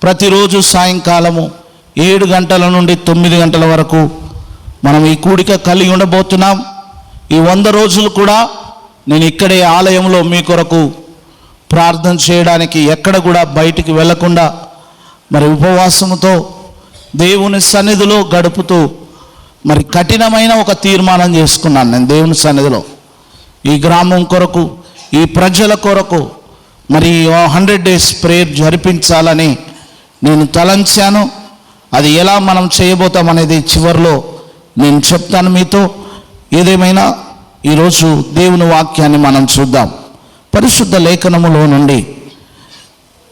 ప్రతిరోజు సాయంకాలము 7 గంటల నుండి 9 గంటల వరకు మనం ఈ కూడిక కలిగి ఉండబోతున్నాం. ఈ 100 రోజులు కూడా నేను ఇక్కడే ఆలయంలో మీ కొరకు ప్రార్థన చేయడానికి ఎక్కడ కూడా బయటికి వెళ్లకుండా మరి ఉపవాసముతో దేవుని సన్నిధిలో గడుపుతూ మరి కఠినమైన ఒక తీర్మానం చేసుకున్నాను. నేను దేవుని సన్నిధిలో ఈ గ్రామం కొరకు, ఈ ప్రజల కొరకు మరి 100 days ప్రేయర్ జరిపించాలని నేను తలంచాను. అది ఎలా మనం చేయబోతాం అనేది చివరిలో నేను చెప్తాను మీతో. ఏదేమైనా ఈరోజు దేవుని వాక్యాన్ని మనం చూద్దాం. పరిశుద్ధ లేఖనములో నుండి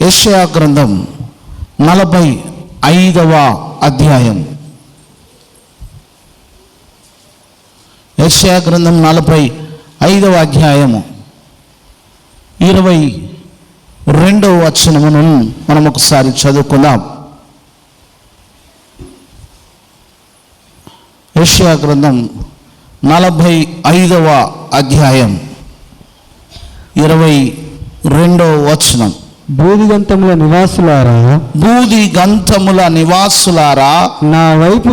యెషయా గ్రంథం 45వ అధ్యాయం. యెషయా గ్రంథం 45వ అధ్యాయము 22వ వచనమును మనం ఒకసారి చదువుకుందాం. యెషయా గ్రంథం 45వ అధ్యాయం 22వ వచనం. బూదిగంతముల నివాసులారా నా వైపు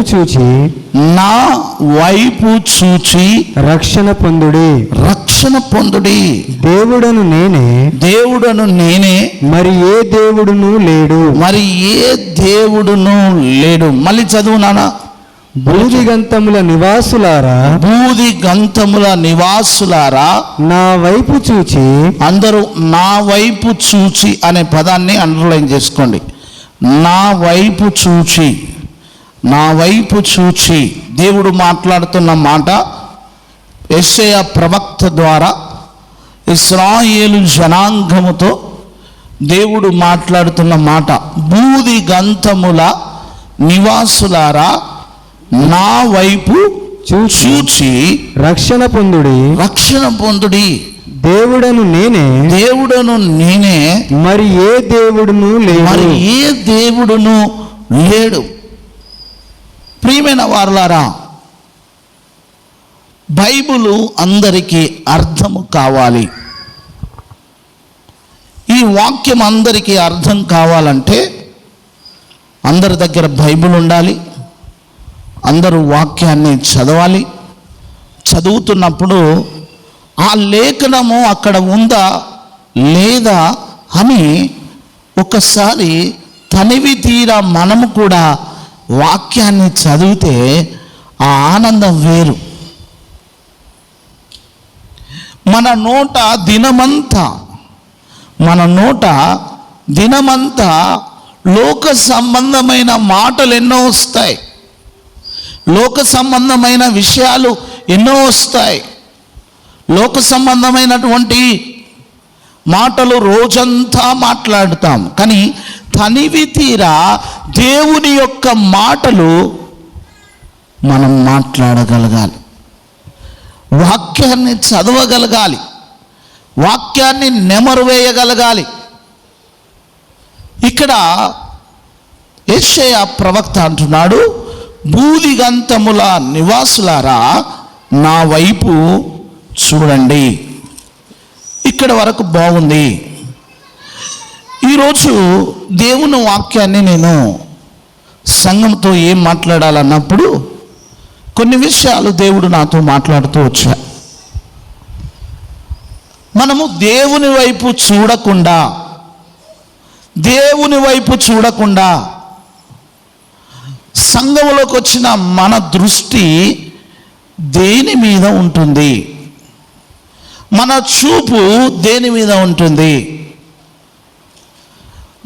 చూచి రక్షణ పొందుడి. దేవుడను నేనే, మరి ఏ దేవుడును లేడు. మళ్ళీ చదువు నాన్న. బూదిగంతముల నివాసులారా నా వైపు చూచి. అందరూ నా వైపు చూచి అనే పదాన్ని అండర్లైన్ చేసుకోండి. నా వైపు చూచి దేవుడు మాట్లాడుతున్న మాట యెషయా ప్రవక్త ద్వారా ఇశ్రాయేలు జనాంగముతో దేవుడు మాట్లాడుతున్న మాట. బూదిగంతముల నివాసులారా నా వైపు చూచి రక్షణ పొందుడి. దేవుడను నేనే, మరి ఏ దేవుడును లేడు. ప్రియమైన వారలారా, బైబిలు అందరికీ అర్థము కావాలి. ఈ వాక్యం అందరికీ అర్థం కావాలంటే అందరి దగ్గర బైబిల్ ఉండాలి. అందరూ వాక్యాన్ని చదవాలి. చదువుతున్నప్పుడు ఆ లేఖనము అక్కడ ఉందా లేదా అని ఒకసారి తనివి తీరా మనము కూడా వాక్యాన్ని చదివితే ఆ ఆనందం వేరు. మన నోట దినమంతా లోక సంబంధమైన మాటలు ఎన్నో వస్తాయి. లోక సంబంధమైన విషయాలు ఎన్నో వస్తాయి. లోక సంబంధమైనటువంటి మాటలు రోజంతా మాట్లాడుతాం. కానీ తనివి తీరా దేవుని యొక్క మాటలు మనం మాట్లాడగలగాలి. వాక్యాన్ని చదవగలగాలి. వాక్యాన్ని నెమరు వేయగలగాలి. ఇక్కడ యెషయా ప్రవక్త అంటున్నాడు, బూదిగంతముల నివాసులారా నా వైపు చూడండి. ఇక్కడ వరకు బాగుంది. ఈరోజు దేవుని వాక్యాన్ని నేను సంఘంతో ఏం మాట్లాడాలన్నప్పుడు కొన్ని విషయాలు దేవుడు నాతో మాట్లాడుతూ వచ్చా. మనము దేవుని వైపు చూడకుండా సంఘంలోకి వచ్చిన మన దృష్టి దేని మీద ఉంటుంది? మన చూపు దేని మీద ఉంటుంది?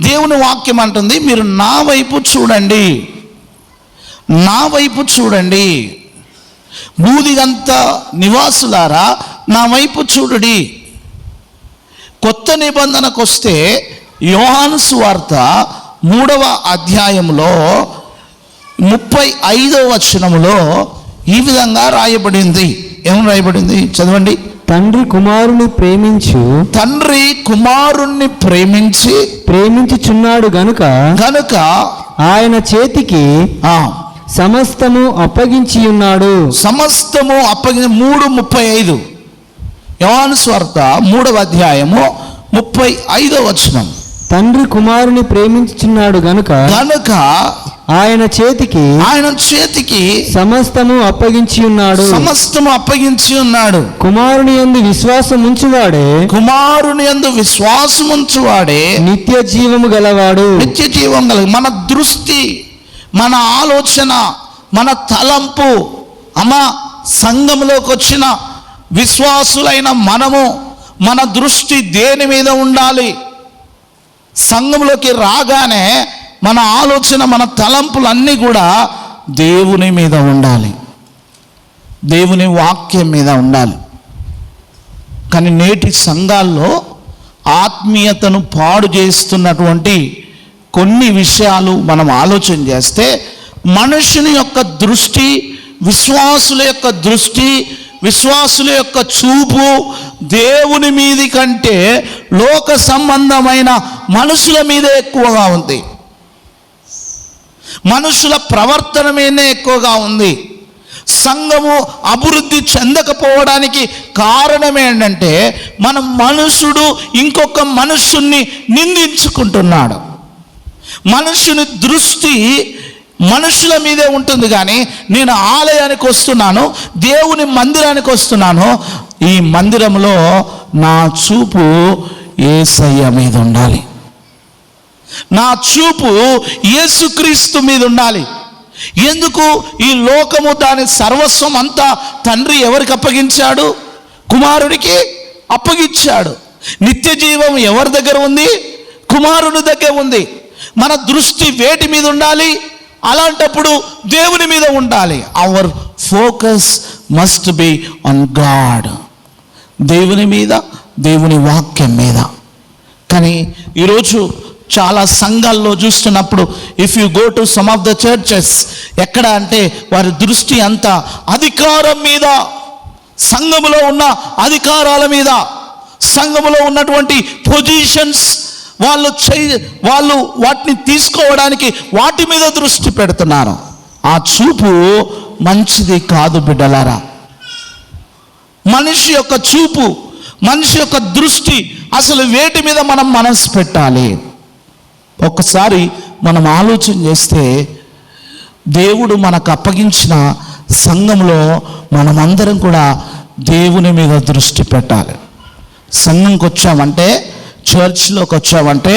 దేవుని వాక్యం అంటుంది, మీరు నా వైపు చూడండి. బూదిగంత నివాసులారా నా వైపు చూడుడి. కొత్త నిబంధనకు వస్తే యోహాను సువార్త 3వ అధ్యాయంలో 35వ వచనములో ఈ విధంగా రాయబడింది. ఏం రాయబడింది? చదవండి. తండ్రి కుమారుణ్ణి ప్రేమించుచున్నాడు గనుక ఆయన చేతికి సమస్తము అప్పగించి ఉన్నాడు. 3:35 యోహాను సువార్త 3వ అధ్యాయము 35వ వచనం. తండ్రి కుమారుని ప్రేమించుచున్నాడు గనుక ఆయన చేతికి సమస్తము అప్పగించి ఉన్నాడు. కుమారుని యందు విశ్వాసముంచువాడే నిత్య జీవము గలవాడు. మన దృష్టి, మన ఆలోచన, మన తలంపు, సంఘంలోకి వచ్చిన విశ్వాసులైన మనము, మన దృష్టి దేని మీద ఉండాలి? సంఘంలోకి రాగానే మన ఆలోచన, మన తలంపులన్నీ కూడా దేవుని మీద ఉండాలి, దేవుని వాక్యం మీద ఉండాలి. కానీ నేటి సంఘాల్లో ఆత్మీయతను పాడు చేస్తున్నటువంటి కొన్ని విషయాలు మనం ఆలోచన చేస్తే, మనుషుని యొక్క దృష్టి, విశ్వాసుల యొక్క దృష్టి, విశ్వాసుల యొక్క చూపు దేవుని మీది కంటే లోక సంబంధమైన మనుషుల మీదే ఎక్కువగా ఉంది. మనుషుల ప్రవర్తన మీదనే ఎక్కువగా ఉంది. సంఘము అభివృద్ధి చెందకపోవడానికి కారణం ఏంటంటే, మనుషుడు ఇంకొక మనుషుణ్ణి నిందించుకుంటున్నాడు. మనుషుని దృష్టి మనుషుల మీదే ఉంటుంది. కానీ నేను ఆలయానికి వస్తున్నాను, దేవుని మందిరానికి వస్తున్నాను, ఈ మందిరంలో నా చూపు యేసయ్య మీద ఉండాలి, నా చూపు యేసుక్రీస్తు మీద ఉండాలి. ఎందుకు? ఈ లోకము దాని సర్వస్వం అంతా తండ్రి ఎవరికి అప్పగించాడు? కుమారుడికి అప్పగించాడు. నిత్య జీవం ఎవరి దగ్గర ఉంది? కుమారుని దగ్గర ఉంది. మన దృష్టి వేటి మీద ఉండాలి? అలాంటప్పుడు దేవుని మీద ఉండాలి. Our focus must be on God, దేవుని మీద, దేవుని వాక్యం మీద. కానీ ఈరోజు చాలా సంఘాల్లో చూస్తున్నప్పుడు, if you go to some of the churches, ఎక్కడ అంటే వారి దృష్టి అంతా అధికారం మీద, సంఘములో ఉన్న అధికారాల మీద, సంఘములో ఉన్నటువంటి పొజిషన్స్, వాళ్ళు వాటిని తీసుకోవడానికి వాటి మీద దృష్టి పెడుతున్నారు. ఆ చూపు మంచిది కాదు బిడ్డలారా. మనిషి యొక్క చూపు, మనిషి యొక్క దృష్టి అసలు వేటి మీద మనం మనసు పెట్టాలి? ఒక్కసారి మనం ఆలోచన చేస్తే, దేవుడు మనకు అప్పగించిన సంఘంలో మనమందరం కూడా దేవుని మీద దృష్టి పెట్టాలి. సంఘంకి వచ్చామంటే, చర్చ్లోకి వచ్చామంటే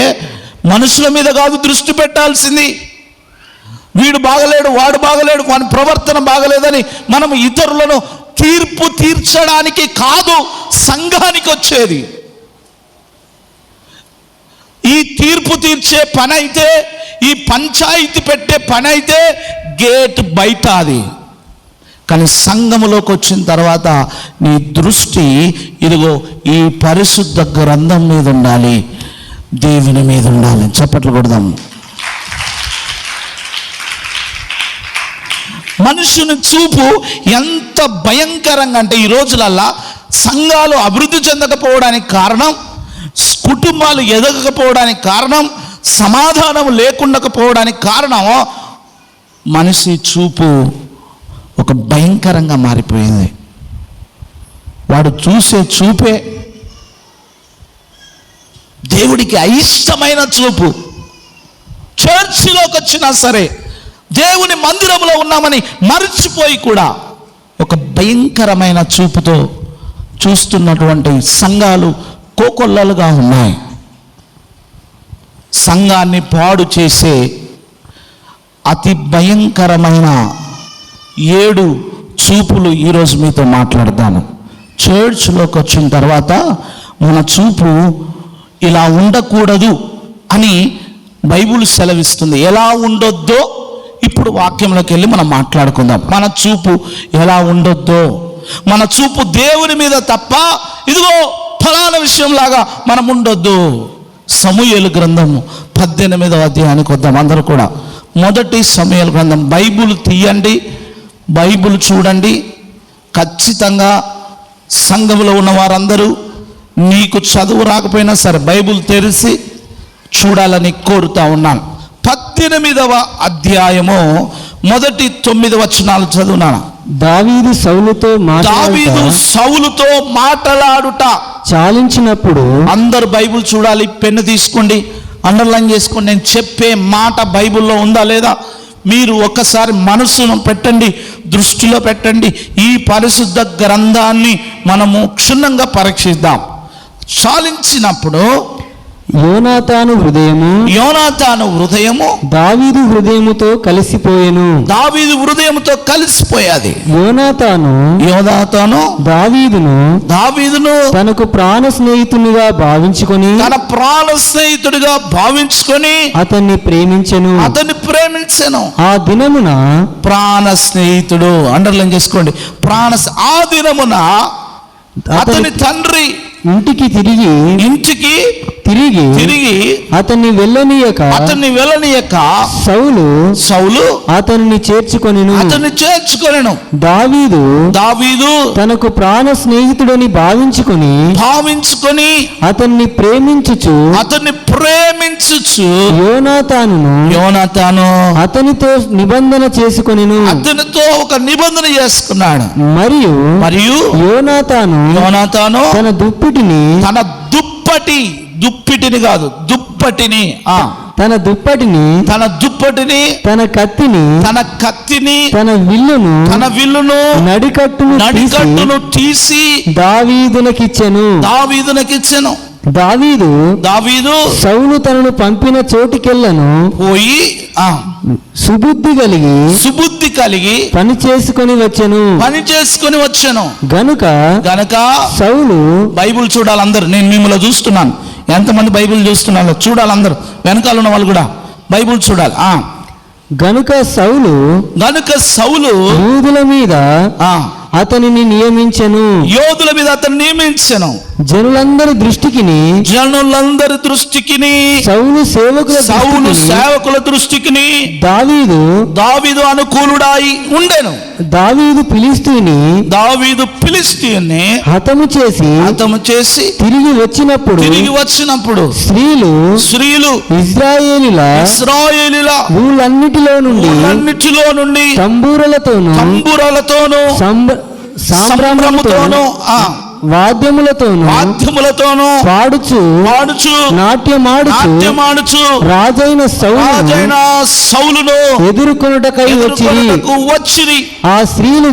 మనుషుల మీద కాదు దృష్టి పెట్టాల్సింది. వీడు బాగలేడు, వాడు బాగలేడు, వాని ప్రవర్తన బాగలేదని మనం ఇతరులను తీర్పు తీర్చడానికి కాదు సంఘానికి వచ్చేది. ఈ తీర్పు తీర్చే పని అయితే, ఈ పంచాయతీ పెట్టే పని అయితే గేట్ బయట అది. కానీ సంఘములోకి వచ్చిన తర్వాత నీ దృష్టి ఇదిగో ఈ పరిశుద్ధ గ్రంథం మీద ఉండాలి, దేవుని మీద ఉండాలి. చప్పట్లు కొడదాము. మనుషుని చూపు ఎంత భయంకరంగా అంటే, ఈ రోజులల్లా సంఘాలు అభివృద్ధి చెందకపోవడానికి కారణం, కుటుంబాలు ఎదగకపోవడానికి కారణం, సమాధానం లేకుండకపోవడానికి కారణం మనిషి చూపు ఒక భయంకరంగా మారిపోయింది. వాడు చూసే చూపే దేవుడికి అయిష్టమైన చూపు. చర్చిలోకి వచ్చినా సరే, దేవుని మందిరంలో ఉన్నామని మర్చిపోయి కూడా ఒక భయంకరమైన చూపుతో చూస్తున్నటువంటి సంఘాలు కోకొల్లలుగా ఉన్నాయి. సంఘాన్ని పాడు చేసే అతి భయంకరమైన 7 చూపులు ఈరోజు మీతో మాట్లాడతాను. చర్చ్లోకి వచ్చిన తర్వాత మన చూపు ఇలా ఉండకూడదు అని బైబిల్ సెలవిస్తుంది. ఎలా ఉండొద్దో ఇప్పుడు వాక్యంలోకి వెళ్ళి మనం మాట్లాడుకుందాం. మన చూపు ఎలా ఉండొద్దో, మన చూపు దేవుని మీద తప్ప ఇదిగో ఫలానా విషయంలాగా మనం ఉండొద్దు. సమూయేలు గ్రంథము 18వ అధ్యాయానికి వద్దాం అందరూ కూడా. మొదటి సమూయేలు గ్రంథం. బైబిల్ తీయండి, బైబిల్ చూడండి. ఖచ్చితంగా సంఘంలో ఉన్న వారందరూ, నీకు చదువు రాకపోయినా సరే బైబిల్ తెరిచి చూడాలని కోరుతా ఉన్నాను. 18వ అధ్యాయము మొదటి 9 వచనాలు చదువునాను. దావీదు సౌలుతో మాట్లాడుట చాలించినప్పుడు, అందరు బైబిల్ చూడాలి, పెన్ను తీసుకోండి. అండర్లైన్ చేసుకొని నేను చెప్పే మాట బైబిల్లో ఉందా లేదా మీరు ఒక్కసారి మనసును పెట్టండి, దృష్టిలో పెట్టండి. ఈ పరిశుద్ధ గ్రంథాన్ని మనము క్షుణ్ణంగా పరీక్షిద్దాం. చాలించినప్పుడు యోనాతాను హృదయము దావీదు హృదయముతో కలిసిపోయేది. యోనాతాను దావీదును తనకు ప్రాణ స్నేహితునిగా భావించుకొని అతన్ని ప్రేమించెను. ఆ దినమున ప్రాణ స్నేహితుడు, అండర్లైన్ చేసుకోండి. ఆ దినమున అతని తండ్రి ఇంటికి తిరిగి అతన్ని వెళ్ళనీయక సౌలు అతన్ని చేర్చుకొనెను. దావీదు తనకు ప్రాణ స్నేహితుడని భావించుకొని అతన్ని ప్రేమించుచు యోనాతాను అతనితో నిబంధన చేసుకొనెను. అతనితో ఒక నిబంధన చేసుకున్నాడు. మరియు యోనాతాను తన దుప్పటిని కాదు, దుప్పటిని, తన దుప్పటిని, తన కత్తిని, తన విల్లును, నడికట్టును తీసి దావీదునకిచ్చెను. దావీదు సౌలు తనను పంపిన చోటికెళ్ళను పోయి సుబుద్ధి కలిగి పని చేసుకొని వచ్చెను. గనుక సౌలు బైబిల్ చూడాలి అందరు. నేను మిమ్మల్ని చూస్తున్నాను, ఎంతమంది బైబిల్ చూస్తున్నారో చూడాలి అందరు. వెనకాల ఉన్న వాళ్ళు కూడా బైబిల్ చూడాలి. గనుక సౌలు యూదుల మీద అతనిని నియమించెను. జనులందరి దృష్టికి సౌలు సేవకుల దృష్టికి దావీదు అనుకూలుడాయి ఉండెను. దావీదు ఫిలిష్తీయుని హతము చేసి తిరిగి వచ్చినప్పుడు స్త్రీలు ఇశ్రాయేలీల ఊళ్ళన్నిటిలో నుండి తంబూరలతోనూ సంభ్రమముతోనూ వాద్యములతోనూ పాడుచు నాట్యమాడుచు రాజైన సౌలును ఎదుర్కొనుటకై వచ్చిరి. ఆ స్త్రీలు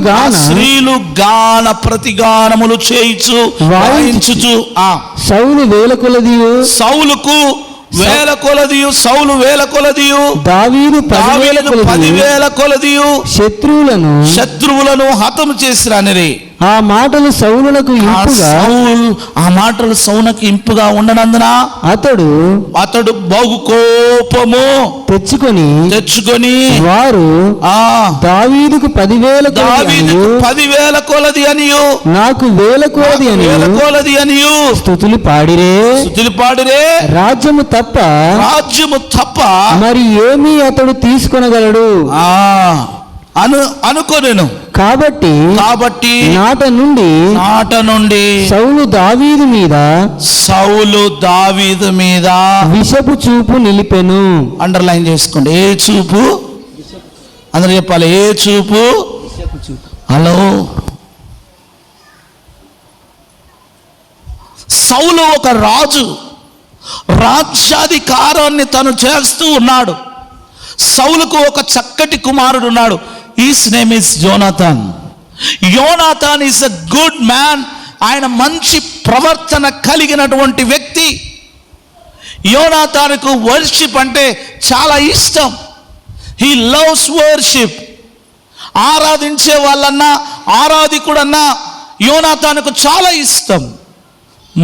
గాన ప్రతిగానములు చేయుచు వాయించుచు సౌలు వేల కొలదియు దావీదు 10,000 కొలదియు శత్రువులను హతము చేసిరానిరి. ఆ మాటలు సౌలునకు ఇంపుగా ఉండనందున అతడు బహు కోపము తెచ్చుకొని వారు దావీదుకు 10,000 కొలది అనియు నాకు 1,000 కొలది అనియు స్తుతులు పాడిరే. రాజ్యము తప్ప మరి ఏమీ అతడు తీసుకొనగలడు అనుకొనెను. కాబట్టి నాట నుండి సౌలు దావీదు మీద విషపు చూపు నిలిపెను. అండర్లైన్ చేసుకోండి. ఏ చూపు? అందరూ చెప్పాలి. ఏ చూపు? హలో, సౌలు ఒక రాజ్యాధికారాన్ని తను చేస్తూ ఉన్నాడు. సౌలుకు ఒక చక్కటి కుమారుడు ఉన్నాడు. His name is Jonathan. Jonathan is a good man. ఆయన మంచి ప్రవర్తన కలిగినటువంటి వ్యక్తి. యోనాతానుకు వర్షిప్ అంటే చాలా ఇష్టం. He loves worship. ఆరాధించే వాళ్ళన్నా ఆరాధికుడన్నా యోనాతానుకు చాలా ఇష్టం.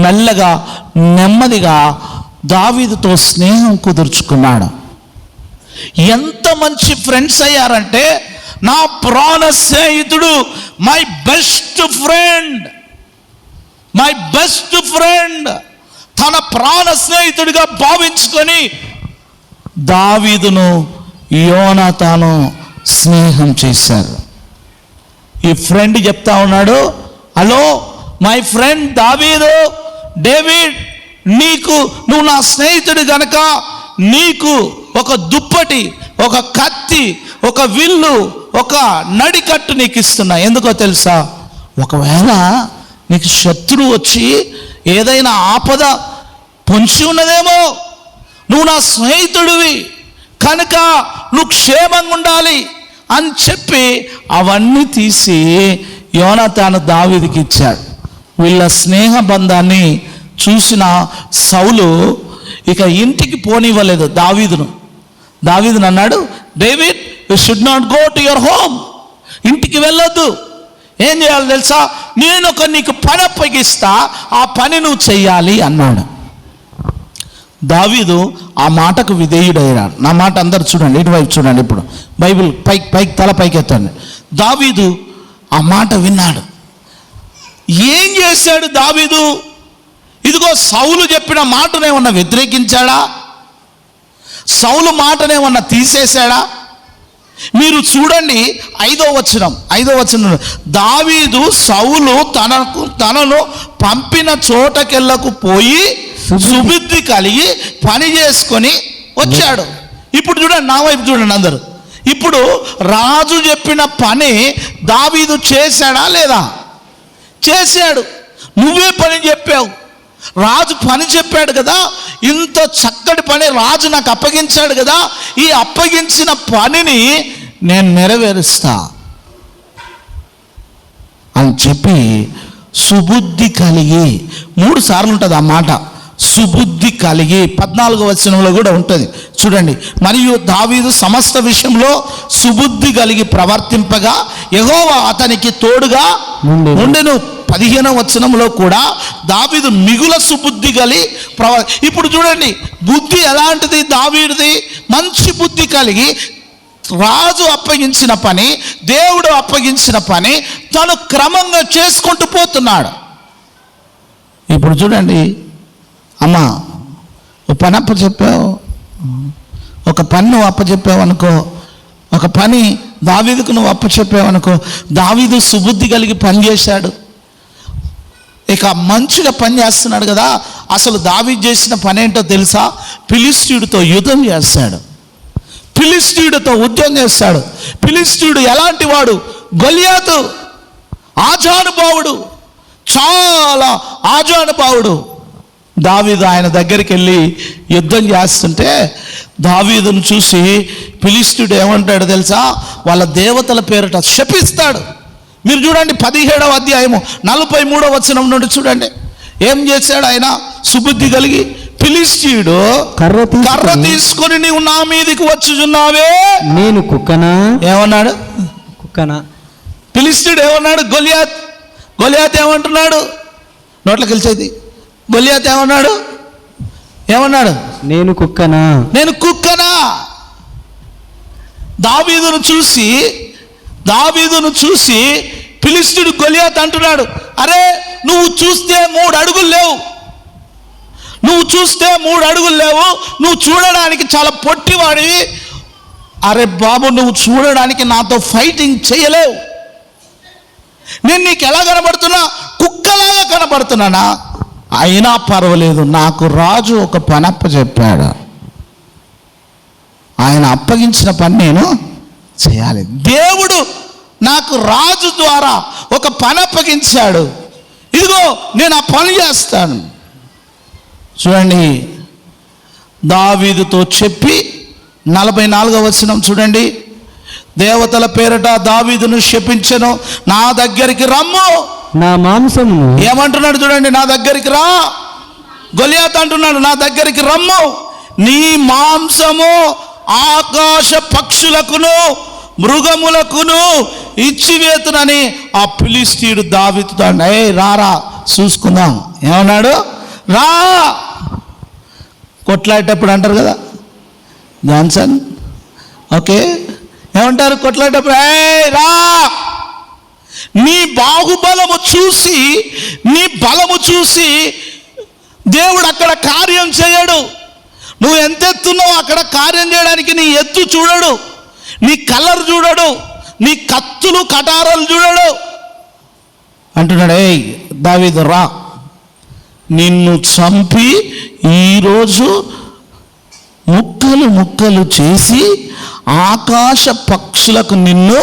మెల్లగా నెమ్మదిగా దావీదుతో స్నేహం కుదుర్చుకున్నాడు. ఎంత మంచి ఫ్రెండ్స్ అయ్యారంటే, నా ప్రాణ స్నేహితుడు, మై బెస్ట్ ఫ్రెండ్ తన ప్రాణ స్నేహితుడిగా భావించుకొని దావీదును యోనాతాను స్నేహం చేశారు. ఈ ఫ్రెండ్ చెప్తా ఉన్నాడు, హలో మై ఫ్రెండ్ డేవిడ్, నువ్వు నా స్నేహితుడు గనక నీకు ఒక దుప్పటి, ఒక కత్తి, ఒక విల్లు, ఒక నడికట్టు నీకు ఇస్తున్నా. ఎందుకో తెలుసా? ఒకవేళ నీకు శత్రువు వచ్చి ఏదైనా ఆపద పొంచి ఉన్నదేమో, నువ్వు నా స్నేహితుడివి కనుక నువ్వు క్షేమంగా ఉండాలి అని చెప్పి అవన్నీ తీసి యోనాతాను దావీదుకి ఇచ్చాడు. వీళ్ళ స్నేహ బంధాన్ని చూసిన సౌలు ఇక ఇంటికి పోనివ్వలేదు దావీదును అన్నాడు, David you should not go to your home. ఇంటికి వెళ్ళొద్దు. ఏం చేయాలి తెలుసా? నేను నీకు పని అప్పగిస్తా, ఆ పని నువ్వు చెయ్యాలి అన్నాడు. దావీదు ఆ మాటకు విధేయుడయ్యాడు. నా మాట అందరు చూడండి, ఇటువైపు చూడండి. ఇప్పుడు బైబిల్ పైకి తల పైకి ఎత్తండి. దావీదు ఆ మాట విన్నాడు. ఏం చేశాడు దావీదు? ఇదిగో సౌలు చెప్పిన మాటనేమన్నా వ్యతిరేకించాడా? సౌలు మాటనేమన్నా తీసేశాడా? మీరు చూడండి 5వ వచనం. దావీదు సౌలు తనను పంపిన చోటకెళ్ళకు పోయి సుబుద్ధి కలిగి పని చేసుకొని వచ్చాడు. ఇప్పుడు చూడండి, నా వైపు చూడండి అందరు. ఇప్పుడు రాజు చెప్పిన పని దావీదు చేశాడా లేదా? చేశాడు. నువ్వే పని చెప్పావు. రాజు పని చెప్పాడు కదా, ఇంత చక్కటి పని రాజు నాకు అప్పగించాడు కదా, ఈ అప్పగించిన పనిని నేను నెరవేరుస్తా అని చెప్పి సుబుద్ధి కలిగి 3 సార్లు ఉంటుంది ఆ మాట. సుబుద్ధి కలిగి 14వ వచనంలో కూడా ఉంటుంది చూడండి. మరియు దావీదు సమస్త విషయంలో సుబుద్ధి కలిగి ప్రవర్తింపగా యెహోవా అతనికి తోడుగా ఉండెను. 15వ వచనంలో కూడా దావీదు మిగుల సుబుద్ధి కలిగి ఇప్పుడు చూడండి, బుద్ధి ఎలాంటిది దావీదుది? మంచి బుద్ధి కలిగి రాజు అప్పగించిన పని, దేవుడు అప్పగించిన పని తను క్రమంగా చేసుకుంటూ పోతున్నాడు. ఇప్పుడు చూడండి, అమ్మా ఒక పని అప్పచెప్పావు, ఒక పని నువ్వు అప్పచెప్పావు అనుకో, ఒక పని దావీదుకు నువ్వు అప్పచెప్పావు అనుకో, దావీదు సుబుద్ధి కలిగి పని చేశాడు, ఇక మంచిగా పని చేస్తున్నాడు కదా. అసలు దావీదు చేసిన పని ఏంటో తెలుసా? ఫిలిష్తీయుడితో యుద్ధం చేస్తాడు, ఫిలిష్తీయుడితో యుద్ధం చేస్తాడు. ఫిలిష్తీయుడు ఎలాంటి వాడు? గొలియాతు ఆజానుభావుడు, చాలా ఆజానుభావుడు. దావీదు ఆయన దగ్గరికి వెళ్ళి యుద్ధం చేస్తుంటే దావీదును చూసి ఫిలిష్తీయుడు ఏమంటాడు తెలుసా? వాళ్ళ దేవతల పేరిట శపిస్తాడు. మీరు చూడండి 17వ అధ్యాయము 43వ వచనం నుండి చూడండి. ఏం చేశాడు ఆయన? సుబుద్ధి కలిగి ఫిలిష్తీయుడు కర్ర తీసుకొని నీవు నా మీదకి వచ్చుచున్నావే, నేను కుక్కనా? ఏమన్నాడు? కుక్కనా? ఫిలిష్తీయుడు ఏమన్నాడు? గొలియాత్ ఏమంటున్నాడు? నోట్లోకి వెళ్ళేది. గొలియాత్ ఏమన్నాడు? నేను కుక్కనా? నేను కుక్కనా? దావీదును చూసి ఫిలిష్తీయుడు గొలియాత్ అంటున్నాడు, అరే నువ్వు చూస్తే 3 అడుగులు లేవు, నువ్వు చూడడానికి చాలా పొట్టివాడివి. అరే బాబు, నువ్వు చూడడానికి నాతో ఫైటింగ్ చేయలేవు. నేను నీకు ఎలా కనబడుతున్నా? కుక్కలాగా కనబడుతున్నానా? అయినా పర్వాలేదు, నాకు రాజు ఒక పని అప్పచెప్పాడు, ఆయన అప్పగించిన పని నేను చేయాలి. దేవుడు నాకు రాజు ద్వారా ఒక పని అప్పగించాడు, ఇదిగో నేను ఆ పని చేస్తాను. చూడండి, దావీదుతో చెప్పి 44వ వచనం చూడండి. దేవతల పేరట దావీదును శపించెను, నా దగ్గరికి రమ్ము, నా మాంసము. ఏమంటున్నాడు చూడండి, నా దగ్గరికి రా. గొలియాత్ అంటున్నాడు, నా దగ్గరికి రమ్ము, నీ మాంసము ఆకాశ పక్షులకును మృగములకును ఇచ్చివేతునని ఆ ఫిలిష్తీయుడు దావీదుతో రారా చూసుకుందాం. ఏమన్నాడు? రా. కొట్లాడేటప్పుడు అంటారు కదా జాన్సన్, ఓకే ఏమంటారు కొట్లాడేటప్పుడు? రా. నీ బాహుబలము చూసి, నీ బలము చూసి దేవుడు అక్కడ కార్యం చేయడు. నువ్వు ఎంత ఎత్తున్నావు అక్కడ కార్యం చేయడానికి నీ ఎత్తు చూడడు, నీ కలర్ చూడడు, నీ కత్తులు కటారాలు చూడడు. అంటున్నాడు, దావీదు రా, నిన్ను చంపి ఈరోజు ముక్కలు చేసి ఆకాశ పక్షులకు నిన్ను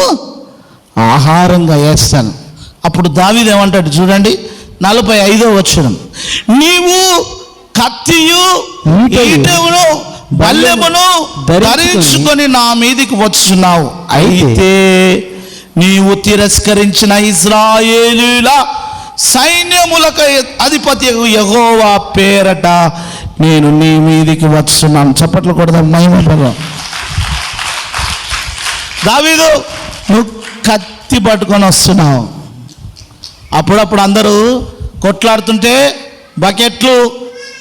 ఆహారంగా వేస్తాను. అప్పుడు దావీదు ఏమంటాడు చూడండి 45వ వచనం, నీవు కత్తియు ఈటెను బల్లెమును ధరించుకొని నా మీదికి వచ్చున్నావు. అయితే నీవు తిరస్కరించిన ఇశ్రాయేలీయుల సైన్యములకు అధిపతి యెహోవా పేరట నేను నీ మీదికి వచ్చున్నాను. చప్పట్లు కొడదాం మహిమ పదం. దావీదు, నువ్వు కత్తి పట్టుకొని వస్తున్నావు. అప్పుడప్పుడు అందరూ కొట్లాడుతుంటే బకెట్లు,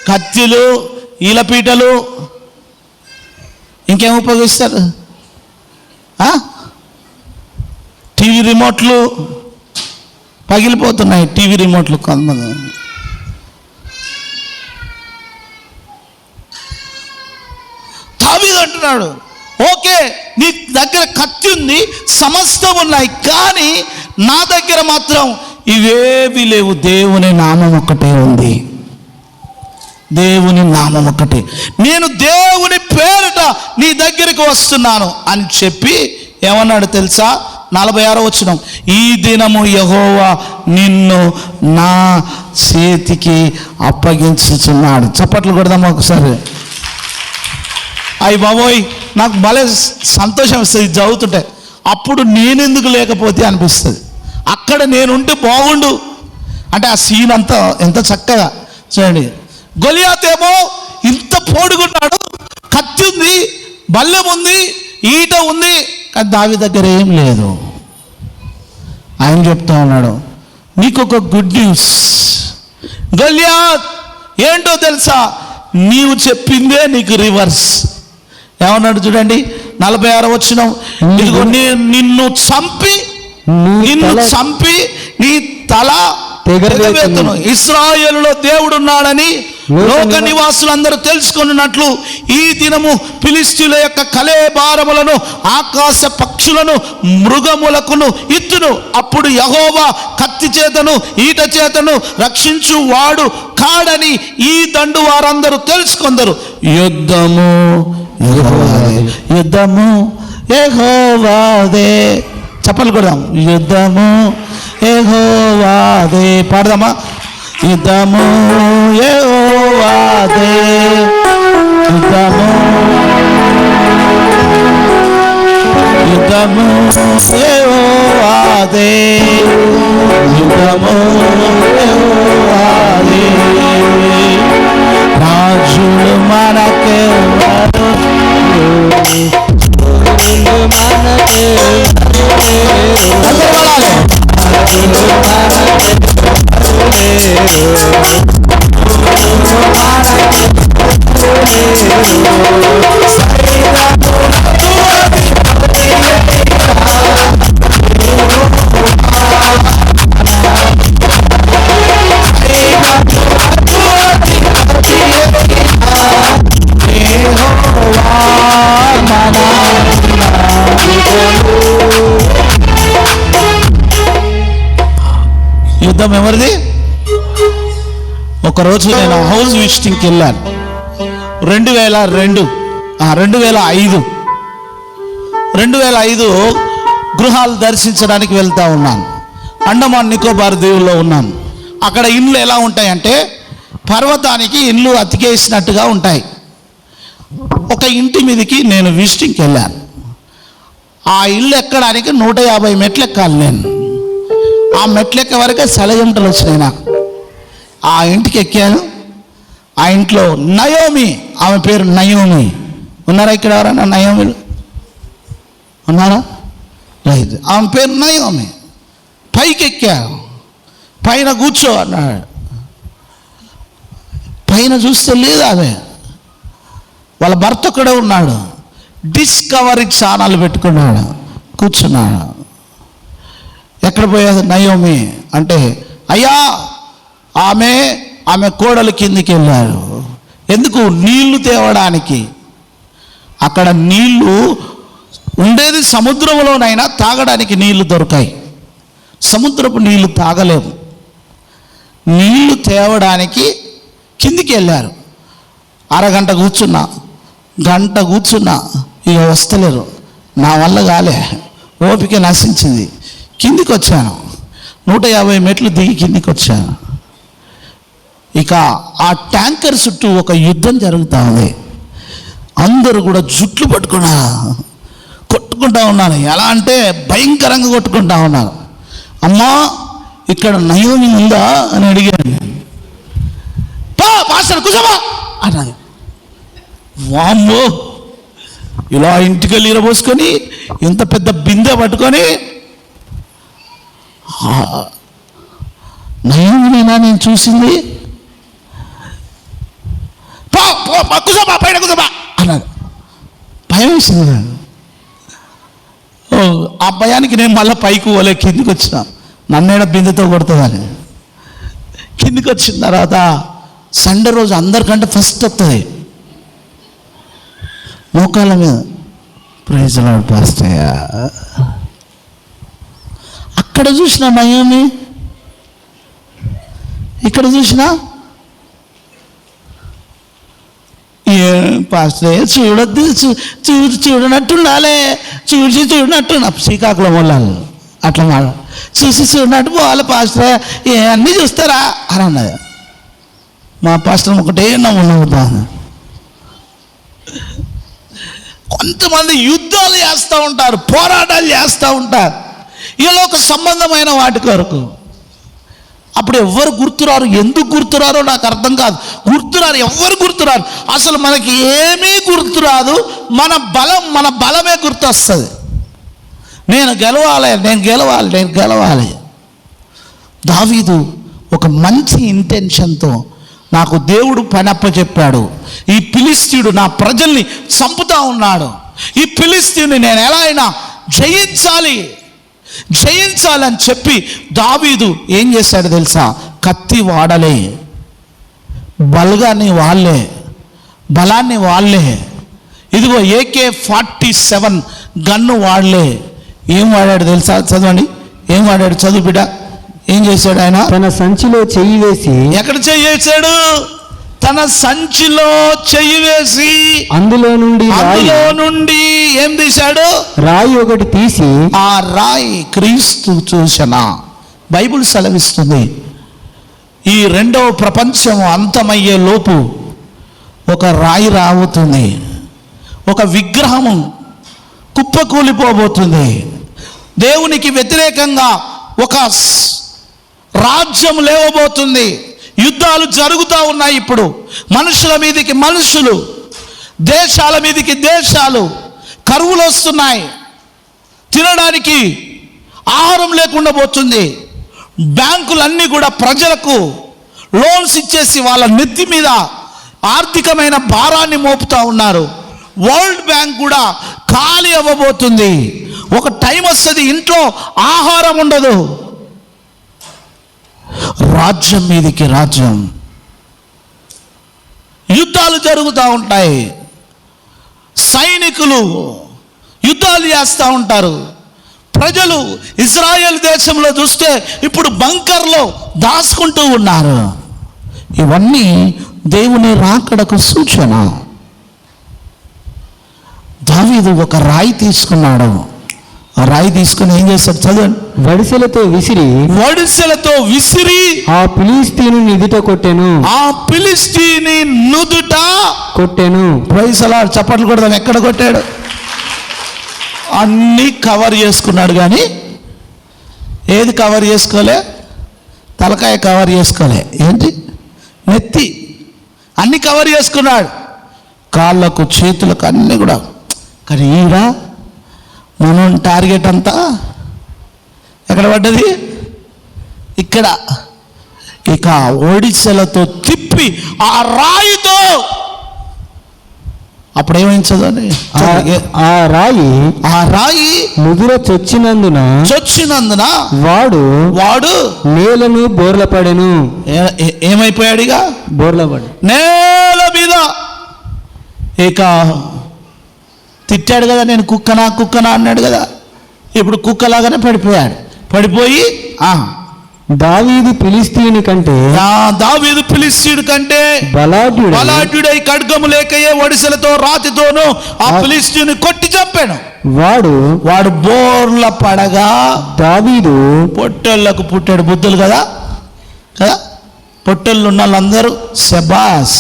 కత్తిలు, ఈలపీటలు, ఇంకేం ఉపయోగిస్తారు? టీవీ రిమోట్లు పగిలిపోతున్నాయి. టీవీ రిమోట్లు కొంతమంది. దావీదు అంటున్నాడు, ఓకే నీ దగ్గర కత్తి ఉంది, సమస్తం ఉన్నాయి, కానీ నా దగ్గర మాత్రం ఇవేవి లేవు. దేవుని నామం ఒక్కటే ఉంది. దేవుని నామం ఒక్కటే. నేను దేవుని పేరిట నీ దగ్గరికి వస్తున్నాను అని చెప్పి ఏమన్నాడు తెలుసా? 46వ వచనం, ఈ దినము యెహోవా నిన్ను నా చేతికి అప్పగించుచున్నాడు. చప్పట్లు కొడదాం ఒకసారి. అయ్యి బాబోయ్, నాకు భలే సంతోషం వస్తుంది చదువుతుంటే. అప్పుడు నేనెందుకు లేకపోతే అనిపిస్తుంది. అక్కడ నేనుంటే బాగుండు అంటే ఆ సీన్ అంతా ఎంత చక్కగా చూడండి. గొలియాత్ ఏమో ఇంత పోడుకున్నాడు, కత్తి ఉంది, బల్లెం ఉంది, ఈట ఉంది, కానీ దావీదు దగ్గర ఏం లేదు. ఆయన చెప్తా ఉన్నాడు, నీకు ఒక గుడ్ న్యూస్ గొలియాత్. ఏంటో తెలుసా? నీవు చెప్పిందే నీకు రివర్స్. ఏమన్నాడు చూడండి 46వ వచనం, ఇదిగో నిన్ను చంపి నీ తల తెగవేతును. ఇశ్రాయేలులో దేవుడున్నాడని లోక నివాసులందరూ తెలుసుకున్నట్లు ఈ దినము ఫిలిష్తీయుల యొక్క కళేబారములను, ఆకాశ పక్షులను, మృగములకును ఇత్తును. అప్పుడు యెహోవా కత్తి చేతను ఈట చేతను రక్షించు వాడు కాడని ఈ దండు వారందరూ తెలుసుకొందరు. యుద్ధము యెహోవాదే. చెప్పలు కూడా, యుద్ధము యెహోవాదే. పాడదామా? యుద్ధము యెహోవాదే, యుద్ధము యెహోవాదే, యుద్ధము యెహోవాదే. రాజులు మనకెవరు, యుద్ధం ఎవరిది? ఒకరోజు నేను హౌస్ విజిటింగ్కి వెళ్ళాను. 2005 గృహాలు దర్శించడానికి వెళ్తా ఉన్నాను. అండమాన్ నికోబార్ దీవుల్లో ఉన్నాను. అక్కడ ఇండ్లు ఎలా ఉంటాయంటే పర్వతానికి ఇండ్లు అతికేసినట్టుగా ఉంటాయి. ఒక ఇంటి మీదకి నేను విజిటింగ్కి వెళ్ళాను. ఆ ఇల్లు ఎక్కడానికి 150 మెట్లు ఎక్కాలి నేను. ఆ మెట్లు ఎక్కే వరకే సలయంటలు వచ్చినాయి నాకు. ఆ ఇంటికి ఎక్కాను. ఆ ఇంట్లో నయోమి, ఆమె పేరు నయోమి. ఉన్నారా ఇక్కడ ఎవరైనా నయోమిలు ఉన్నారా? లేదు. ఆమె పేరు నయోమి. పైకి ఎక్కాను. పైన కూర్చో అన్నాడు. పైన చూస్తే లేదు ఆమె, వాళ్ళ భర్త కూడా ఉన్నాడు. డిస్కవరీ ఛానల్ పెట్టుకున్నాడు, కూర్చున్నాడు. ఎక్కడ పోయేది నయోమి అంటే, అయ్యా ఆమె కోడలు కిందికి వెళ్ళారు. ఎందుకు? నీళ్లు తేవడానికి. అక్కడ నీళ్లు ఉండేది సముద్రంలోనైనా తాగడానికి నీళ్లు దొరకాయి. సముద్రపు నీళ్లు తాగలేము. నీళ్లు తేవడానికి కిందికి వెళ్ళారు. అరగంట కూర్చున్నా, గంట కూర్చున్నా, ఇక వస్తలేరు. నా వల్ల కాలే, ఓపిక నశించింది. కిందికి వచ్చాను. 150 మెట్లు దిగి కిందికి వచ్చాను. ఇక ఆ ట్యాంకర్ చుట్టూ ఒక యుద్ధం జరుగుతూ ఉంది. అందరూ కూడా జుట్లు పట్టుకున్నా కొట్టుకుంటా ఉన్నారు. ఎలా అంటే భయంకరంగా కొట్టుకుంటా ఉన్నారు. అమ్మా ఇక్కడ నయోమి ఉందా అని అడిగాను నేను. పాస్టర్ కూర్చోమా అన్నది. వామ్మో, ఇలా ఇంటికి వెళ్ళి ఇరబోసుకొని ఇంత పెద్ద బిందె పట్టుకొని, నయోమినేనా నేను చూసింది? కూర్చోమా, పైన కూర్చోమా అన్నది. భయం వేసింది. ఆ భయానికి నేను మళ్ళీ పైకి పోలే, కిందికి వచ్చిన. నన్నేడ బిందెతో కొడుతుందని కిందికి వచ్చిన తర్వాత సండే రోజు అందరికంటే ఫస్ట్ వస్తుంది మోకాళ్ళ మీద. ప్రైజ్ లార్డ్ పాస్టయ్య. అక్కడ చూసిన నయోమి, ఇక్కడ చూసినా పాస్టయ్య చూడొద్దు, చూడనట్టుండాలే, చూడనట్టు శ్రీకాకుళం వాళ్ళు అట్లా మాట చూసి చూడనట్టు పోవాలి పాస్టర్, అన్నీ చూస్తారా అని అన్నది. మా పాస్టర్ ఒకటే నవ్వుతా. కొంతమంది యుద్ధాలు చేస్తూ ఉంటారు, పోరాటాలు చేస్తూ ఉంటారు ఈ లోక సంబంధమైన వాటి కొరకు. అప్పుడు ఎవ్వరు గుర్తురారు. ఎందుకు గుర్తురారో నాకు అర్థం కాదు. గుర్తురారు, ఎవ్వరు గుర్తురారు. అసలు మనకి ఏమీ గుర్తురాదు. మన బలమే గుర్తొస్తుంది. నేను గెలవాలి. దావీదు ఒక మంచి ఇంటెన్షన్తో నాకు దేవుడు పని అప్పచెప్పాడు. ఈ ఫిలిష్తీయుడు నా ప్రజల్ని చంపుతా ఉన్నాడు. ఈ ఫిలిష్తీయుని నేను ఎలా అయినా జయించాలని చెప్పి దావీదు ఏం చేశాడు తెలుసా? కత్తి వాడలే, బలాన్ని వాళ్ళే, ఇదిగో AK-47 గన్ను వాడలే. ఏం వాడాడు తెలుసా? చదవండి, ఏం వాడాడు? చదువు బిడ్డ. ఏం చేశాడు ఆయన? తన సంచిలో చెయ్యి వేసి. ఎక్కడ చెయ్యి వేసాడు? తన సంచిలో చెయ్యి వేసి అందులో నుండి ఏం తీశాడు? రాయి ఒకటి తీసి. ఆ రాయి క్రీస్తు సూచన. బైబిల్ సెలవిస్తుంది, ఈ రెండవ ప్రపంచం అంతమయ్యే లోపు ఒక రాయి రాబోతుంది, ఒక విగ్రహము కుప్పకూలిపోబోతుంది. దేవునికి వ్యతిరేకంగా ఒక రాజ్యం లేవబోతుంది. యుద్ధాలు జరుగుతూ ఉన్నాయి. ఇప్పుడు మనుషుల మీదకి మనుషులు, దేశాల మీదకి దేశాలు, కరువులు వస్తున్నాయి. తినడానికి ఆహారం లేకుండా పోతుంది. బ్యాంకులన్నీ కూడా ప్రజలకు లోన్స్ ఇచ్చేసి వాళ్ళ నెత్తి మీద ఆర్థికమైన భారాన్ని మోపుతూ ఉన్నారు. వరల్డ్ బ్యాంక్ కూడా ఖాళీ అవ్వబోతుంది. ఒక టైం వస్తుంది, ఇంట్లో ఆహారం ఉండదు. రాజ్యం మీదకి రాజ్యం, యుద్ధాలు జరుగుతూ ఉంటాయి. సైనికులు యుద్ధాలు చేస్తూ ఉంటారు. ప్రజలు ఇజ్రాయెల్ దేశంలో చూస్తే ఇప్పుడు బంకర్లో దాచుకుంటూ ఉన్నారు. ఇవన్నీ దేవుని రాకడకు సూచన. దావీదు ఒక రాయి తీసుకున్నాడు. ఆ రాయి తీసుకుని ఏం చేశాడు? చదవండి. వడిసెలతో విసిరి ఆ ఫిలిష్తీయుని నుదుట కొట్టెను. Praise the lord. చప్పట్లు కొడదాం. ఎక్కడ కొట్టాడు? అన్నీ కవర్ చేసుకున్నాడు, కానీ ఏది కవర్ చేసుకోలే? తలకాయ కవర్ చేసుకోలే. ఏంటి? నెత్తి. అన్నీ కవర్ చేసుకున్నాడు, కాళ్ళకు చేతులకు అన్నీ కూడా. కానీ ఈరా మనం టార్గెట్ అంతా ఎక్కడ పడ్డది? ఇక్కడ. ఇక ఒడిసెలతో తిప్పి ఆ రాయితో, అప్పుడేమైందని, ఆ రాయి ముదుర చొచ్చినందున వాడు నేలను బోర్లపడెను. ఏమైపోయాడు? ఇక బోర్లపడి నేల మీద. ఇక తిట్టాడు కదా, నేను కుక్కనా అన్నాడు కదా. ఇప్పుడు కుక్కలాగానే పడిపోయి దావీదు ఫిలిష్తీయుని కంటే బలాఢ్యుడై ఖడ్గము లేకయే ఒడిసెలతో రాతితోనూ ఆ ఫిలిష్తీయుని కొట్టి చంపాను. వాడు బోర్ల పడగా దావీదు పొట్టేళ్లకు పుట్టాడు. బుద్ధులు కదా. పొట్టేళ్ళు ఉన్న వాళ్ళందరూ శబాస్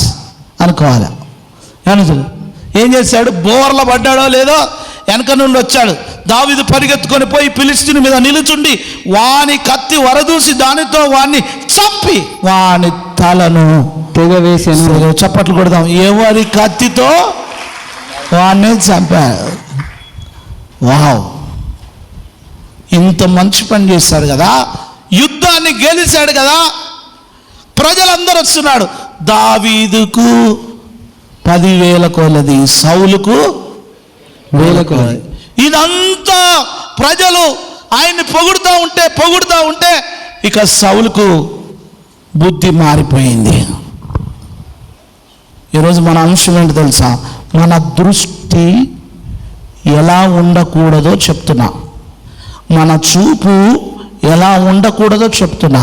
అనుకోవాలి. ఏం చేశాడు? బోర్ల పడ్డాడో లేదో వెనక నుండి వచ్చాడు. దావీదు పరిగెత్తుకొని పోయి ఫిలిష్తీయుని మీద నిలుచుండి వాని కత్తి వరదూసి దానితో వాణ్ణి చంపి వాని తలను తెగవేశాను. చప్పట్లు కొడదాం. ఎవరి కత్తితో? వాణ్ణి చంపాడు. వావ్, ఇంత మంచి పని చేశాడు కదా, యుద్ధాన్ని గెలిచాడు కదా, ప్రజలందరూ వస్తున్నాడు. దావీదుకు 10,000 కొలది, సౌలుకు 1,000 కొలది. ఇదంతా ప్రజలు ఆయన్ని పొగుడుతూ ఉంటే ఇక సౌలుకు బుద్ధి మారిపోయింది. ఈరోజు మన అంశం ఏంటి తెలుసా? మన దృష్టి ఎలా ఉండకూడదో చెప్తున్నా, మన చూపు ఎలా ఉండకూడదో చెప్తున్నా.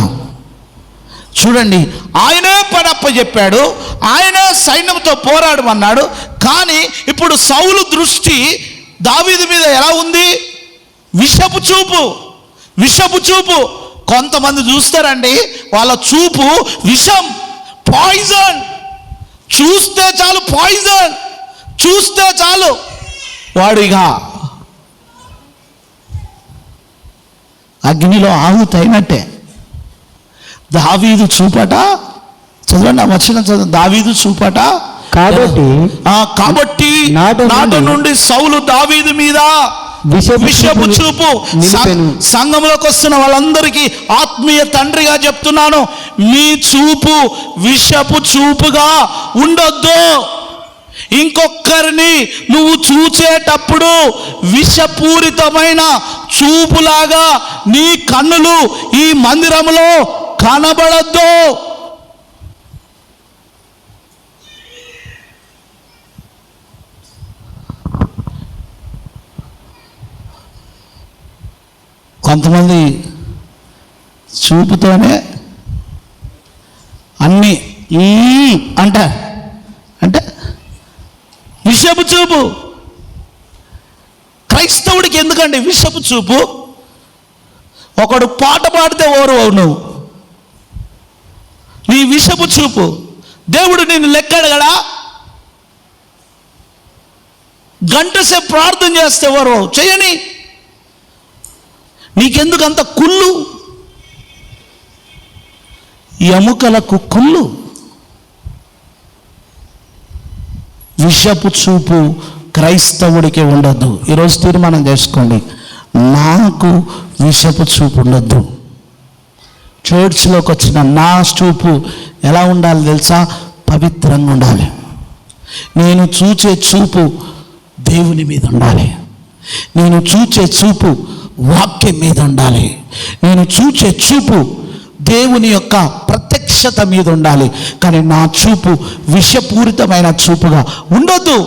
చూడండి, ఆయనే పడప్ప చెప్పాడు, ఆయనే సైన్యంతో పోరాడమన్నాడు. కానీ ఇప్పుడు సౌలు దృష్టి దావీదు మీద ఎలా ఉంది? విషపు చూపు. కొంతమంది చూస్తారండి, వాళ్ళ చూపు విషం, పాయిజన్. చూస్తే చాలు పాయిజన్, చూస్తే చాలు వాడు ఇక అగ్నిలో ఆహుతైనట్టే. దావీదు చూపట, చదవండి ఆ వచనం చదవండి. దావీదు చూపట కాబట్టి నాట నుండి సౌలు దావీదు మీద విషపు చూపు. సంఘంలోకి వస్తున్న వాళ్ళందరికీ ఆత్మీయ తండ్రిగా చెప్తున్నాను, మీ చూపు విషపు చూపుగా ఉండొద్దు. ఇంకొకరిని నువ్వు చూచేటప్పుడు విషపూరితమైన చూపులాగా నీ కన్నులు ఈ మందిరంలో కనబడద్దు. కొంతమంది చూపుతోనే అన్నీ అంటే విషపు చూపు. క్రైస్తవుడికి ఎందుకండి విషపు చూపు? ఒకడు పాట పాడితే ఓరు నువ్వు, నీ విషపు చూపు. దేవుడు నిన్ను లెక్కడగడా? గంట సేపు ప్రార్థన చేస్తే ఓరు చేయని, నీకెందుకు అంత కుళ్ళు? ఎముకలకు కుళ్ళు. విషపు చూపు క్రైస్తవుడికి ఉండొద్దు. ఈరోజు తీర్మానం చేసుకోండి, నాకు విషపు చూపు ఉండొద్దు. చర్చ్లోకి వచ్చిన నా చూపు ఎలా ఉండాలి తెలుసా? పవిత్రంగా ఉండాలి. నేను చూచే చూపు దేవుని మీద ఉండాలి. నేను చూచే చూపు వాక్యం మీద ఉండాలి. నేను చూచే చూపు దేవుని యొక్క ప్రత్యక్షత మీద ఉండాలి. కానీ నా చూపు విషపూరితమైన చూపుగా ఉండొద్దు.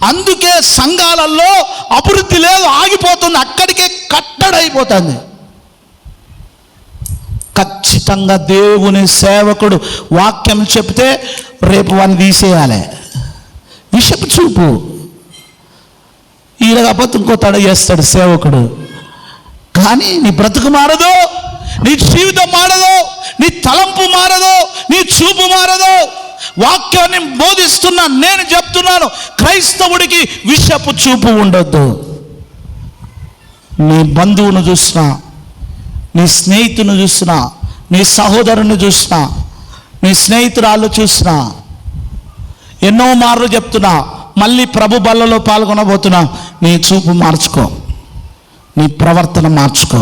అందుకే సంఘాలలో అభివృద్ధి లేదు, ఆగిపోతుంది, అక్కడికే కట్టడైపోతుంది. ఖచ్చితంగా దేవుని సేవకుడు వాక్యం చెప్తే రేపు వాడిని తీసేయాలి. విషపు చూపు. ఈయనకపోతే ఇంకో తడ చేస్తాడు సేవకుడు. కానీ నీ బ్రతుకు మారదు, నీ జీవితం మారదు, నీ తలంపు మారదు, నీ చూపు మారదు. వాక్యాన్ని బోధిస్తున్నా, నేను చెప్తున్నాను, క్రైస్తవుడికి విషపు చూపు ఉండొద్దు. నీ బంధువును చూసినా, నీ స్నేహితుని చూసినా, నీ సహోదరుని చూసినా, నీ స్నేహితురాళ్ళు చూసినా, ఎన్నో మార్లు చెప్తున్నా, మళ్ళీ ప్రభు బల్లలో పాల్గొనబోతున్నా, నీ చూపు మార్చుకో, నీ ప్రవర్తన మార్చుకో.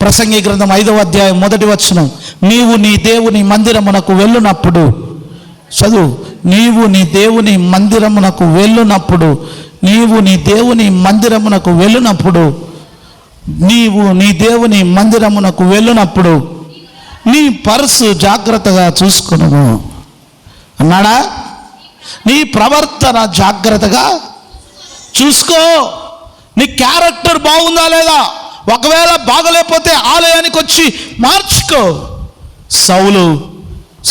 ప్రసంగి గ్రంథం 5వ అధ్యాయం 1వ వచనం, నీవు నీ దేవుని మందిరమునకు వెళ్ళునప్పుడు, చదువు, నీవు నీ దేవుని మందిరమునకు వెళ్ళునప్పుడు, నీవు నీ దేవుని మందిరమునకు వెళ్ళునప్పుడు, నీవు నీ దేవుని మందిరమునకు వెళ్ళునప్పుడు నీ పర్సు జాగ్రత్తగా చూసుకును అన్నాడా? నీ ప్రవర్తన జాగ్రత్తగా చూసుకో. నీ క్యారెక్టర్ బాగుందా లేదా? ఒకవేళ బాగలేకపోతే ఆలయానికి వచ్చి మార్చుకో.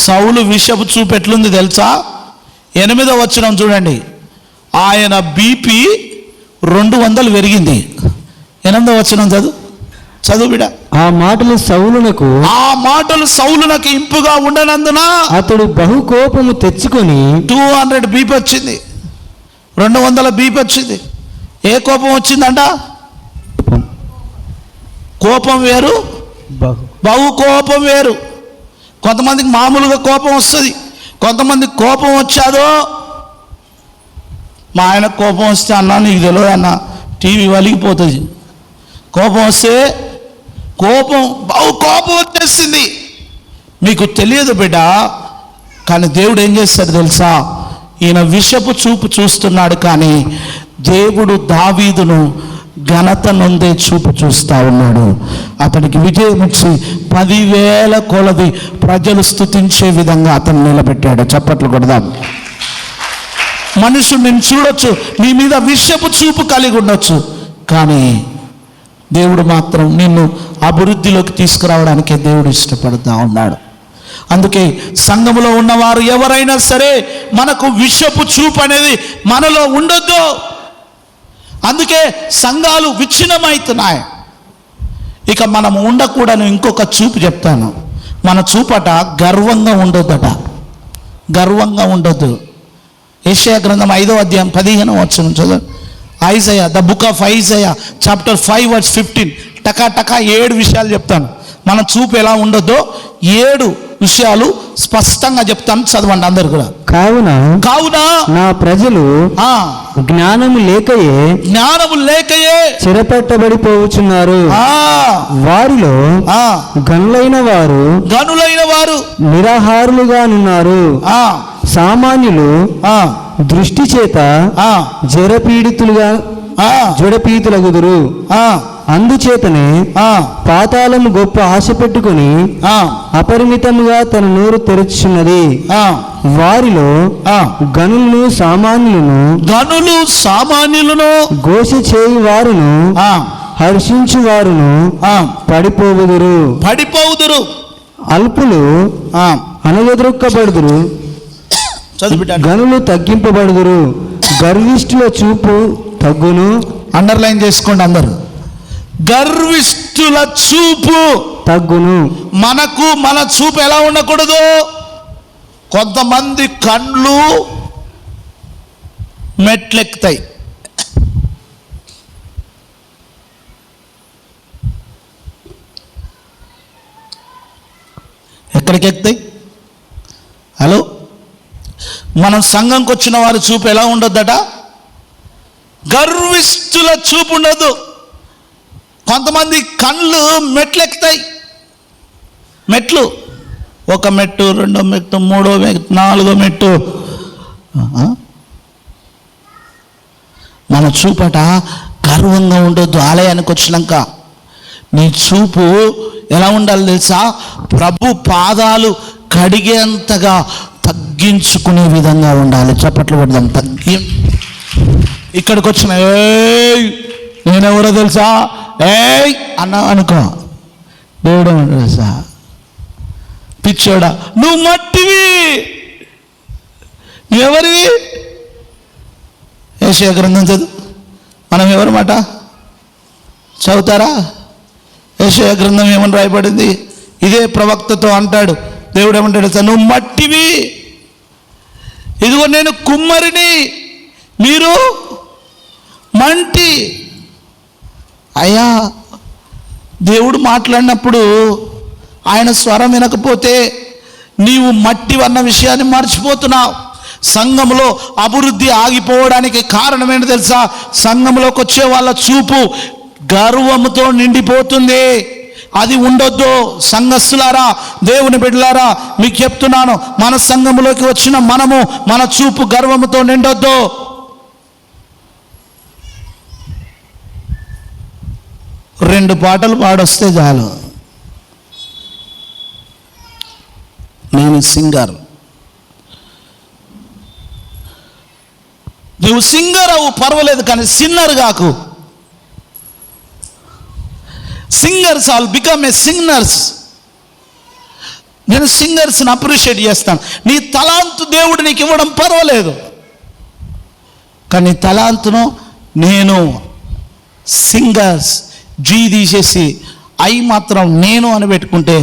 సౌలు విషపు చూపు ఎట్లుంది తెలుసా? 8వ వచనం చూడండి, ఆయన బీపీ 200 పెరిగింది. 8వ వచనం చదువు. చదువు బిడ్డ. ఆ మాటలు సౌలునకు ఆ మాటలు సౌలునకు ఇంపుగా ఉండనందున అతడు బహు కోపము తెచ్చుకొని 200 బీపీ వచ్చింది, 200 బీపీ వచ్చింది. ఏ కోపం వచ్చిందంట? కోపం వేరు, బహు కోపం వేరు. కొంతమందికి మామూలుగా కోపం వస్తుంది, కొంతమందికి కోపం వచ్చాదో, మా ఆయన కోపం వస్తే అన్నా నీకు తెలియదు అన్న టీవీ వలిగిపోతుంది. కోపం వస్తే బహు కోపం వచ్చేసింది. మీకు తెలియదు బిడ్డ, కానీ దేవుడు ఏం చేస్తాడు తెలుసా? ఈయన విషపు చూపు చూస్తున్నాడు, కానీ దేవుడు దావీదును ఘనత నొందే చూపు చూస్తూ ఉన్నాడు. అతనికి విజయం ఇచ్చి 10,000 కొలది ప్రజలు స్తుతించే విధంగా అతను నిలబెట్టాడు. చప్పట్లు కొడదాం. మనుషులు నేను చూడొచ్చు, నీ మీద విషపు చూపు కలిగి ఉండొచ్చు, కానీ దేవుడు మాత్రం నిన్ను అభివృద్ధిలోకి తీసుకురావడానికే దేవుడు ఇష్టపడుతూ ఉన్నాడు. అందుకే సంఘములో ఉన్నవారు ఎవరైనా సరే మనకు విషపు చూపు అనేది మనలో ఉండొద్దు. అందుకే సంఘాలు విచ్ఛిన్నమవుతున్నాయి. ఇక మనం ఉండకూడని ఇంకొక చూపు చెప్తాను. మన చూపట గర్వంగా ఉండొద్దట, గర్వంగా ఉండొద్దు. యెషయా గ్రంథం 5వ అధ్యాయం 15వ వచనం చదువు. Isaiah, the book of Isaiah chapter 5 verse 15. టకా 7 విషయాలు చెప్తాను. మన చూపు ఎలా ఉండొద్దో 7 విషయాలు స్పష్టంగా చెప్తాను, చదవండి అందరు కూడా. కావున నా ప్రజలు జ్ఞానము లేకయే చెరపట్టబడిపోవచ్చున్నారు. వారిలో గనులైన వారు నిరాహారులుగానున్నారు. సామాన్యులు దృష్టి చేత జడపీతులగుదురు. అందుచేతనే పాతాళము గొప్ప ఆశ పెట్టుకుని అపరిమితముగా తన నోరు తెరచున్నది. వారిలో గనులు సామాన్యులను ఘోష చేయి వారును హర్షించు వారును పడిపోవుదురు. అల్పులు అనగద్రొక్కబడుదురు, గనులు తగ్గింపబడుదురు. గర్విష్ఠుల చూపు తగ్గును. అండర్లైన్ చేసుకోండి అందరు. గర్విష్ఠుల చూపు తగ్గును. మన చూపు ఎలా ఉండకూడదు? కొంతమంది కండ్లు మెట్లెక్కుతాయి, ఎక్కడికి ఎక్కుతాయి? హలో, మనం సంఘంకి వచ్చిన వారి చూపు ఎలా ఉండొద్దట? గర్విష్ఠుల చూపు ఉండదు. కొంతమంది కళ్ళు మెట్లెక్కుతాయి. మెట్లు, 1 మెట్టు, 2వ మెట్టు, 3వ మెట్టు, 4వ మెట్టు. మన చూపట గర్వంగా ఉండొద్దు. ఆలయానికి వచ్చినాక నీ చూపు ఎలా ఉండాలి తెలుసా? ప్రభు పాదాలు కడిగేంతగా తగ్గించుకునే విధంగా ఉండాలి. చప్పట్లు కొడదాం. ఇక్కడికి వచ్చిన నేనెవరో తెలుసా అన్నా అనుకో, దేవుడు ఏమంటాడు తెలుసా? పిచ్చోడా, నువ్వు మట్టివి. ఎవరివి? యెషయా గ్రంథం చదువు. మనం ఎవరి మాట చదువుతారా? యెషయా గ్రంథం ఏమని రాయబడింది? ఇదే ప్రవక్తతో అంటాడు దేవుడు. ఏమంటాడు తెలుసా? నువ్వు మట్టివి, ఇదిగో నేను కుమ్మరిని, మీరు మంటి. అయ్యా, దేవుడు మాట్లాడినప్పుడు ఆయన స్వరం వినకపోతే నీవు మట్టి అన్న విషయాన్ని మర్చిపోతున్నావు. సంఘంలో అభివృద్ధి ఆగిపోవడానికి కారణం ఏంటో తెలుసా? సంఘంలోకి వచ్చే వాళ్ళ చూపు గర్వముతో నిండిపోతుంది. అది ఉండొద్దు. సంఘస్థులారా, దేవుని బిడ్డలారా, మీకు చెప్తున్నాను, మన సంఘంలోకి వచ్చిన మన చూపు గర్వముతో నిండొద్దు. రెండు పాటలు పాడొస్తే చాలు, నేను సింగర్. నువ్వు సింగర్ అవు పర్వాలేదు, కానీ సిన్నర్ కాకు. Singers all become a singers. నేను సింగర్స్ని అప్రిషియేట్ చేస్తాను. నీ తలాంతు దేవుడు నీకు ఇవ్వడం పర్వాలేదు, కానీ తలాంతును నేను సింగర్స్ జీ తీసేసి ఐ మాత్రం నేను అని పెట్టుకుంటే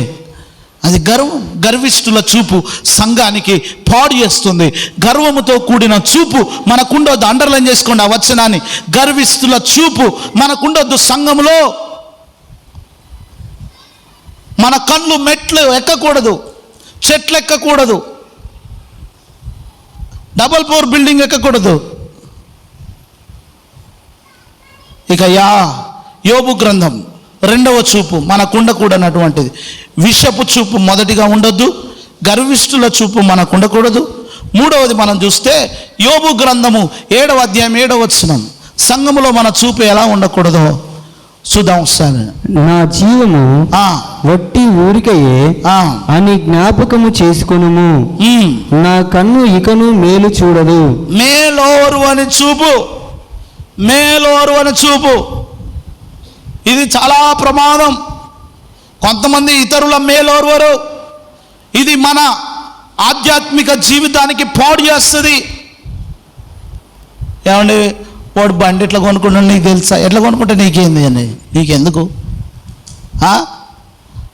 అది గర్వం. గర్విష్ఠుల చూపు సంఘానికి పాడు చేస్తుంది. గర్వముతో కూడిన చూపు మనకుండొద్దు. అండర్లైన్ చేసుకోండి ఆ వచనాన్ని. గర్విష్ఠుల చూపు మనకుండొద్దు. సంఘములో మన కళ్ళు మెట్లు ఎక్కకూడదు, చెట్లు ఎక్కకూడదు, డబల్ ఫ్లోర్ బిల్డింగ్ ఎక్కకూడదు. ఇక యోబు గ్రంథం 2వ చూపు మనకుండకూడనటువంటిది. విషపు చూపు మొదటిగా ఉండొద్దు, గర్విష్ఠుల చూపు మనకుండకూడదు. 3వది మనం చూస్తే యోబు గ్రంథము 7వ అధ్యాయం 7వ వచనం. సంఘములో మన చూపు ఎలా ఉండకూడదో చూద్దాం ఒకసారి. నా జీవము వట్టి ఊరికయే అని జ్ఞాపకము చేసుకొనుము. నా కన్ను ఇకను మేలు చూడదు. మేలోరు అని చూపు, మేలోరు అని చూపు, ఇది చాలా ప్రమాదం. కొంతమంది ఇతరుల మేలోరువరు. ఇది మన ఆధ్యాత్మిక జీవితానికి పాడు చేస్తుంది. ఏమండి, వాడు బండి ఎట్లా కొనుక్కుంటాడు నీకు తెలుసా? ఎట్లా కొనుక్కుంటే నీకేంది అని, నీకెందుకు?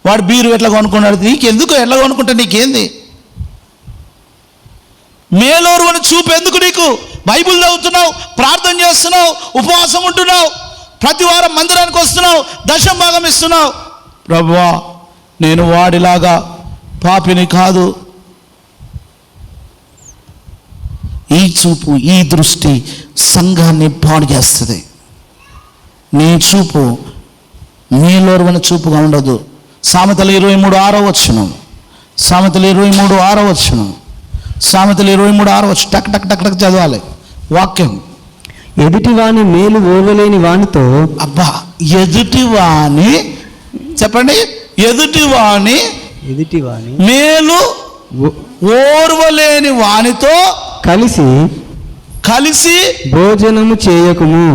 వాడు బీరు ఎట్లా కొనుక్కున్నాడు నీకెందుకు? ఎట్లా కొనుక్కుంటే నీకేంది? మేలోరు అని చూపు ఎందుకు నీకు? బైబిల్ చదువుతున్నావు, ప్రార్థన చేస్తున్నావు, ఉపవాసం ఉంటున్నావు, ప్రతి వారం మందిరానికి వస్తున్నావు, దశమ భాగం ఇస్తున్నావు. ప్రభువా, నేను వాడిలాగా పాపిని కాదు. ఈ చూపు, ఈ దృష్టి సంఘాన్ని పాడు చేస్తుంది. నీ చూపు మీలోరువని చూపుగా ఉండదు. సామెతలు 23:6 వచనం. సామెతలు 23:6 వచనం. సామెతలు 23:6 వచనం. టక్ టక్ టక్ టక్ చదవాలి వాక్యం. ఎదుటివాని మేలు ఓర్వలేని వానితో. అబ్బా, ఎదుటివాని చెప్పండి. ఎదుటివాని మేలు ఓర్వలేని వానితో కలిసి భోజనము చేయకుము.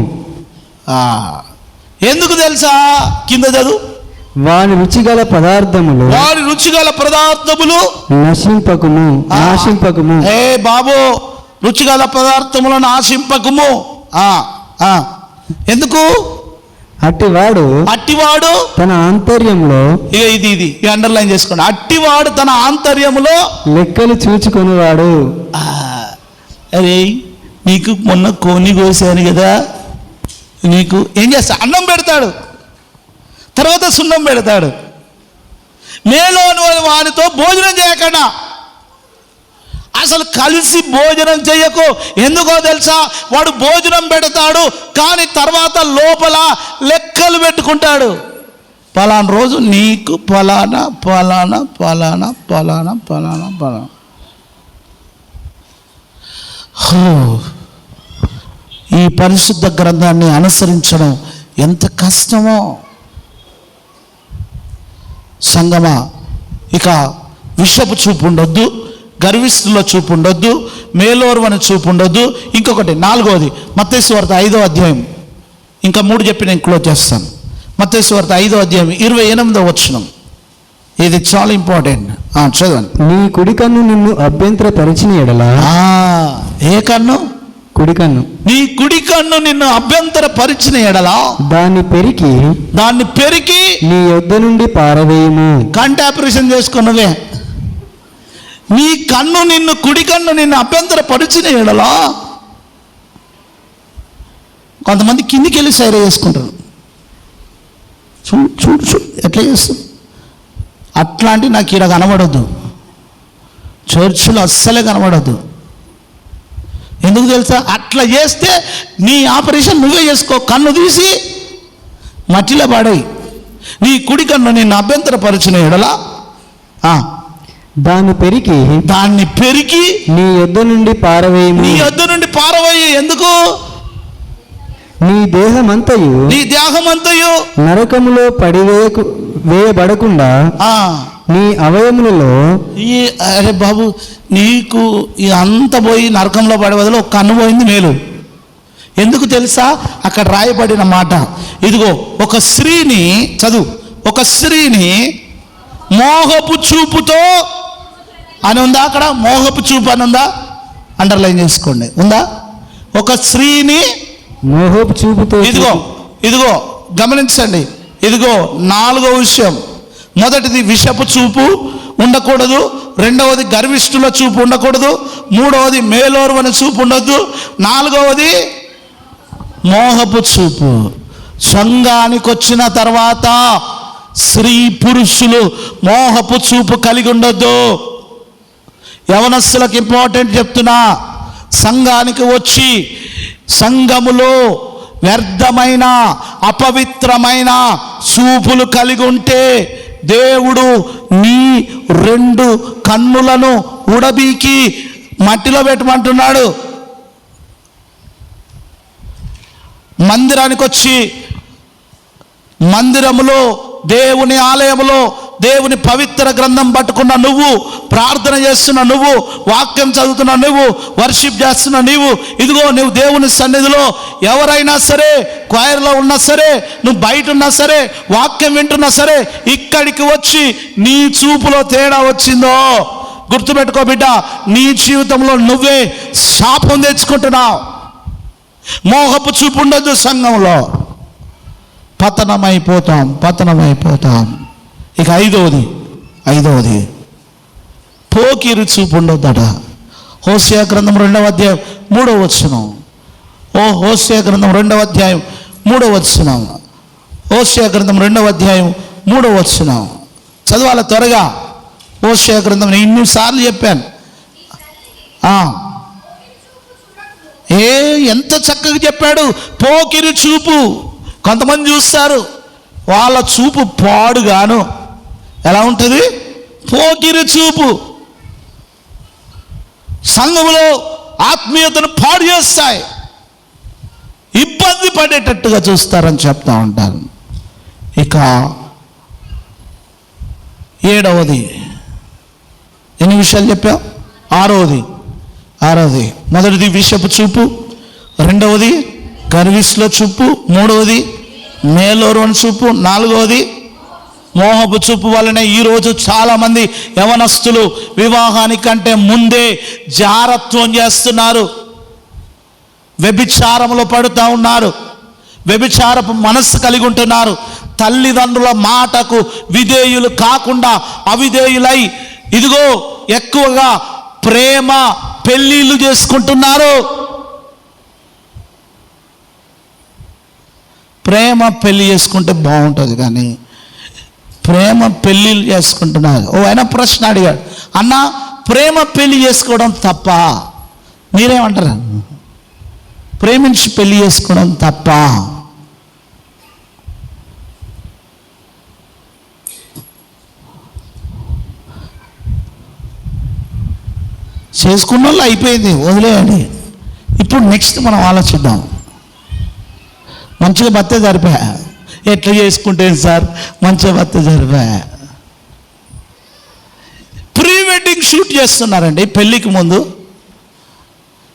ఎందుకు తెలుసా? కింద చదువు. వాని రుచిగల పదార్థములు నాశింపకుము. ఏ బాబు, రుచిగల పదార్థములు నాశింపకుము. ఎందుకు? అట్టివాడు తన ఆంతర్యంలో, ఇది అండర్లైన్ చేసుకోండి. అట్టివాడు తన ఆంతర్యములో లెక్కలు చూచుకొనివాడు. అరే, నీకు మొన్న కోని కోసాను కదా, నీకు ఏం చేస్తా? అన్నం పెడతాడు, తర్వాత సున్నం పెడతాడు. మేలోని వానితో భోజనం చేయకుండా అసలు కలిసి భోజనం చెయ్యకు. ఎందుకో తెలుసా? వాడు భోజనం పెడతాడు, కానీ తర్వాత లోపల లెక్కలు పెట్టుకుంటాడు. పలానా రోజు నీకు పలానా పలానా పలానా పలానా పలానా పలానా. ఈ పరిశుద్ధ గ్రంథాన్ని అనుసరించడం ఎంత కష్టమో సంగమా. ఇక విషపు చూపు ఉండొద్దు, గర్విష్ఠుల చూపు ఉండొద్దు, మేలోర్వని చూపు ఉండొద్దు. ఇంకొకటి 4వది మత్తయి సువార్త 5వ అధ్యాయం. ఇంకా 3 చెప్పి నేను క్లోజ్ చేస్తాను. మత్తయి సువార్త 5వ అధ్యాయం 28వ వచనం. ఇది చాలా ఇంపార్టెంట్. చదవండి. నీ కుడి కన్ను నిన్ను అభ్యంతరపరిచిన ఎడల. ఏ కన్ను? కుడి కన్ను. నీ కుడి కన్ను నిన్ను అభ్యంతరపరిచిన ఎడల దాన్ని పెరికి నీ యొద్ద నుండి పారవేయము. కంటి ఆపరేషన్ చేసుకున్నవే. నీ కన్ను నిన్ను, కుడి కన్ను నిన్ను అభ్యంతరపరిచిన ఎడల. కొంతమంది కిందికి వెళ్ళి సైర చేసుకుంటారు. చూడు ఎట్లా చేస్తుంది. అట్లాంటి నాకు ఇక్కడ కనబడద్దు, చర్చిలో అస్సలే కనబడద్దు. ఎందుకు తెలుసా? అట్లా చేస్తే నీ ఆపరేషన్ నువ్వే చేసుకో. కన్ను తీసి మట్టిలో పడేయి. నీ కుడి కన్ను నిన్ను అభ్యంతరపరిచిన ఎడల దాన్ని పెరికి నీ యొద్ద నుండి పారవేయి. ఎందుకు? నీ దేహమంతయు నరకములో వేయబడకుండా నీ అవయములలో. అరే బాబు, నీకు అంత పోయి నరకంలో పడే బదులు ఒక కన్ను పోయింది మేలు. ఎందుకు తెలుసా? అక్కడ రాయబడిన మాట ఇదిగో, ఒక స్త్రీని చదువు. ఒక స్త్రీని మోహపు చూపుతో అని ఉందా? అక్కడ మోహపు చూపు అని ఉందా? అండర్లైన్ చేసుకోండి. ఉందా? ఒక స్త్రీని మోహపు చూపుతో. ఇదిగో గమనించండి. ఇదిగో 4వ విషయం. మొదటిది విషపు చూపు ఉండకూడదు, రెండవది గర్విష్ఠుల చూపు ఉండకూడదు, మూడవది మేలోర్వని చూపు ఉండొద్దు, 4వది మోహపు చూపు. సంఘానికి వచ్చిన తర్వాత స్త్రీ పురుషులు మోహపు చూపు కలిగి ఉండొద్దు. యవనస్తులకు ఇంపార్టెంట్ చెప్తున్నా, సంఘానికి వచ్చి సంఘములో వ్యర్థమైన అపవిత్రమైన చూపులు కలిగి ఉంటే దేవుడు నీ 2 కన్నులను ఉడబీకి మట్టిలో పెట్టమంటున్నాడు. మందిరానికి వచ్చి మందిరములో దేవుని ఆలయములో దేవుని పవిత్ర గ్రంథం పట్టుకున్న నువ్వు, ప్రార్థన చేస్తున్న నువ్వు, వాక్యం చదువుతున్న నువ్వు, వర్షిప్ చేస్తున్న నువ్వు, ఇదిగో నువ్వు దేవుని సన్నిధిలో ఎవరైనా సరే, క్వైర్లో ఉన్నా సరే, నువ్వు బయట ఉన్నా సరే, వాక్యం వింటున్నా సరే, ఇక్కడికి వచ్చి నీ చూపులో తేడా వచ్చిందో గుర్తుపెట్టుకో బిడ్డ, నీ జీవితంలో నువ్వే శాపం తెచ్చుకుంటున్నావు. మోహపు చూపు ఉండదు సంఘంలో, పతనమైపోతాం. ఇక ఐదవది పోకిరి చూపు ఉండొద్దట. హోషేయ గ్రంథం 2వ అధ్యాయం 3వ వచనం. హోషేయ గ్రంథం 2వ అధ్యాయం 3వ వచనం. హోషేయ గ్రంథం 2వ అధ్యాయం 3వ వచనం చదవాలి త్వరగా. హోషేయ గ్రంథం నేను ఇన్నిసార్లు చెప్పాను. ఎంత చక్కగా చెప్పాడు. పోకిరి చూపు. కొంతమంది చూస్తారు, వాళ్ళ చూపు పాడుగాను. ఎలా ఉంటుంది? పోకిరి చూపు. సంఘములో ఆత్మీయతను పాడు చేస్తాయి, ఇబ్బంది పడేటట్టుగా చూస్తారని చెప్తా ఉంటాను. ఇక 7వది ఎన్ని విషయాలు చెప్పాం? 6వది. మొదటిది విషపు చూపు, రెండవది గర్విష్ఠుల చూపు, మూడవది మేలోర్వని చూపు, 4వది మోహపు చూపు వలనే ఈరోజు చాలామంది యవనస్తులు వివాహానికంటే ముందే జారత్వం చేస్తున్నారు, వ్యభిచారంలో పడుతూ ఉన్నారు, వ్యభిచారపు మనస్సు కలిగి ఉంటున్నారు. తల్లిదండ్రుల మాటకు విధేయులు కాకుండా అవిధేయులై ఇదిగో ఎక్కువగా ప్రేమ పెళ్ళిళ్ళు చేసుకుంటున్నారు. ప్రేమ పెళ్ళి చేసుకుంటే బాగుంటుంది, కానీ ప్రేమ పెళ్ళిళ్ళు చేసుకుంటున్నారు. ఆయన ప్రశ్న అడిగాడు, అన్న ప్రేమ పెళ్ళి చేసుకోవడం తప్ప? మీరేమంటారు? ప్రేమించి పెళ్ళి చేసుకోవడం తప్ప? చేసుకున్న వాళ్ళు అయిపోయింది, వదిలేయండి. ఇప్పుడు నెక్స్ట్ మనం ఆలోచిద్దాం. మంచిగా భర్తే జరిపోయా, ఎట్లా చేసుకుంటే సార్ మంచిగా భర్తే జరిపోయా. ప్రీ వెడ్డింగ్ షూట్ చేస్తున్నారండి పెళ్ళికి ముందు.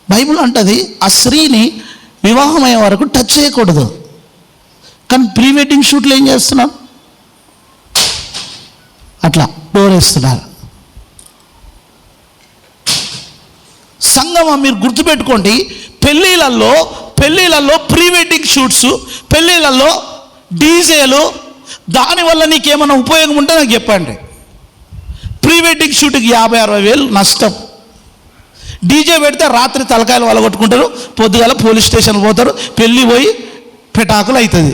బైబిల్ అంటది ఆ స్త్రీని వివాహం అయ్యే వరకు టచ్ చేయకూడదు, కానీ ప్రీ వెడ్డింగ్ షూట్లు ఏం చేస్తున్నాం? అట్లా డోర్ వేస్తున్నారు. సంగమా మీరు గుర్తుపెట్టుకోండి, పెళ్ళిళ్ళల్లో ప్రీ వెడ్డింగ్ షూట్స్, పెళ్ళిళ్ళల్లో డీజేలు, దానివల్ల నీకేమైనా ఉపయోగం ఉంటే నాకు చెప్పండి. ప్రీ వెడ్డింగ్ షూట్కి 50-60 వేలు నష్టం. డీజే పెడితే రాత్రి తలకాయలు వలగొట్టుకుంటారు, పొద్దుగాల పోలీస్ స్టేషన్ పోతారు, పెళ్ళి పోయి పెటాకులు అవుతుంది.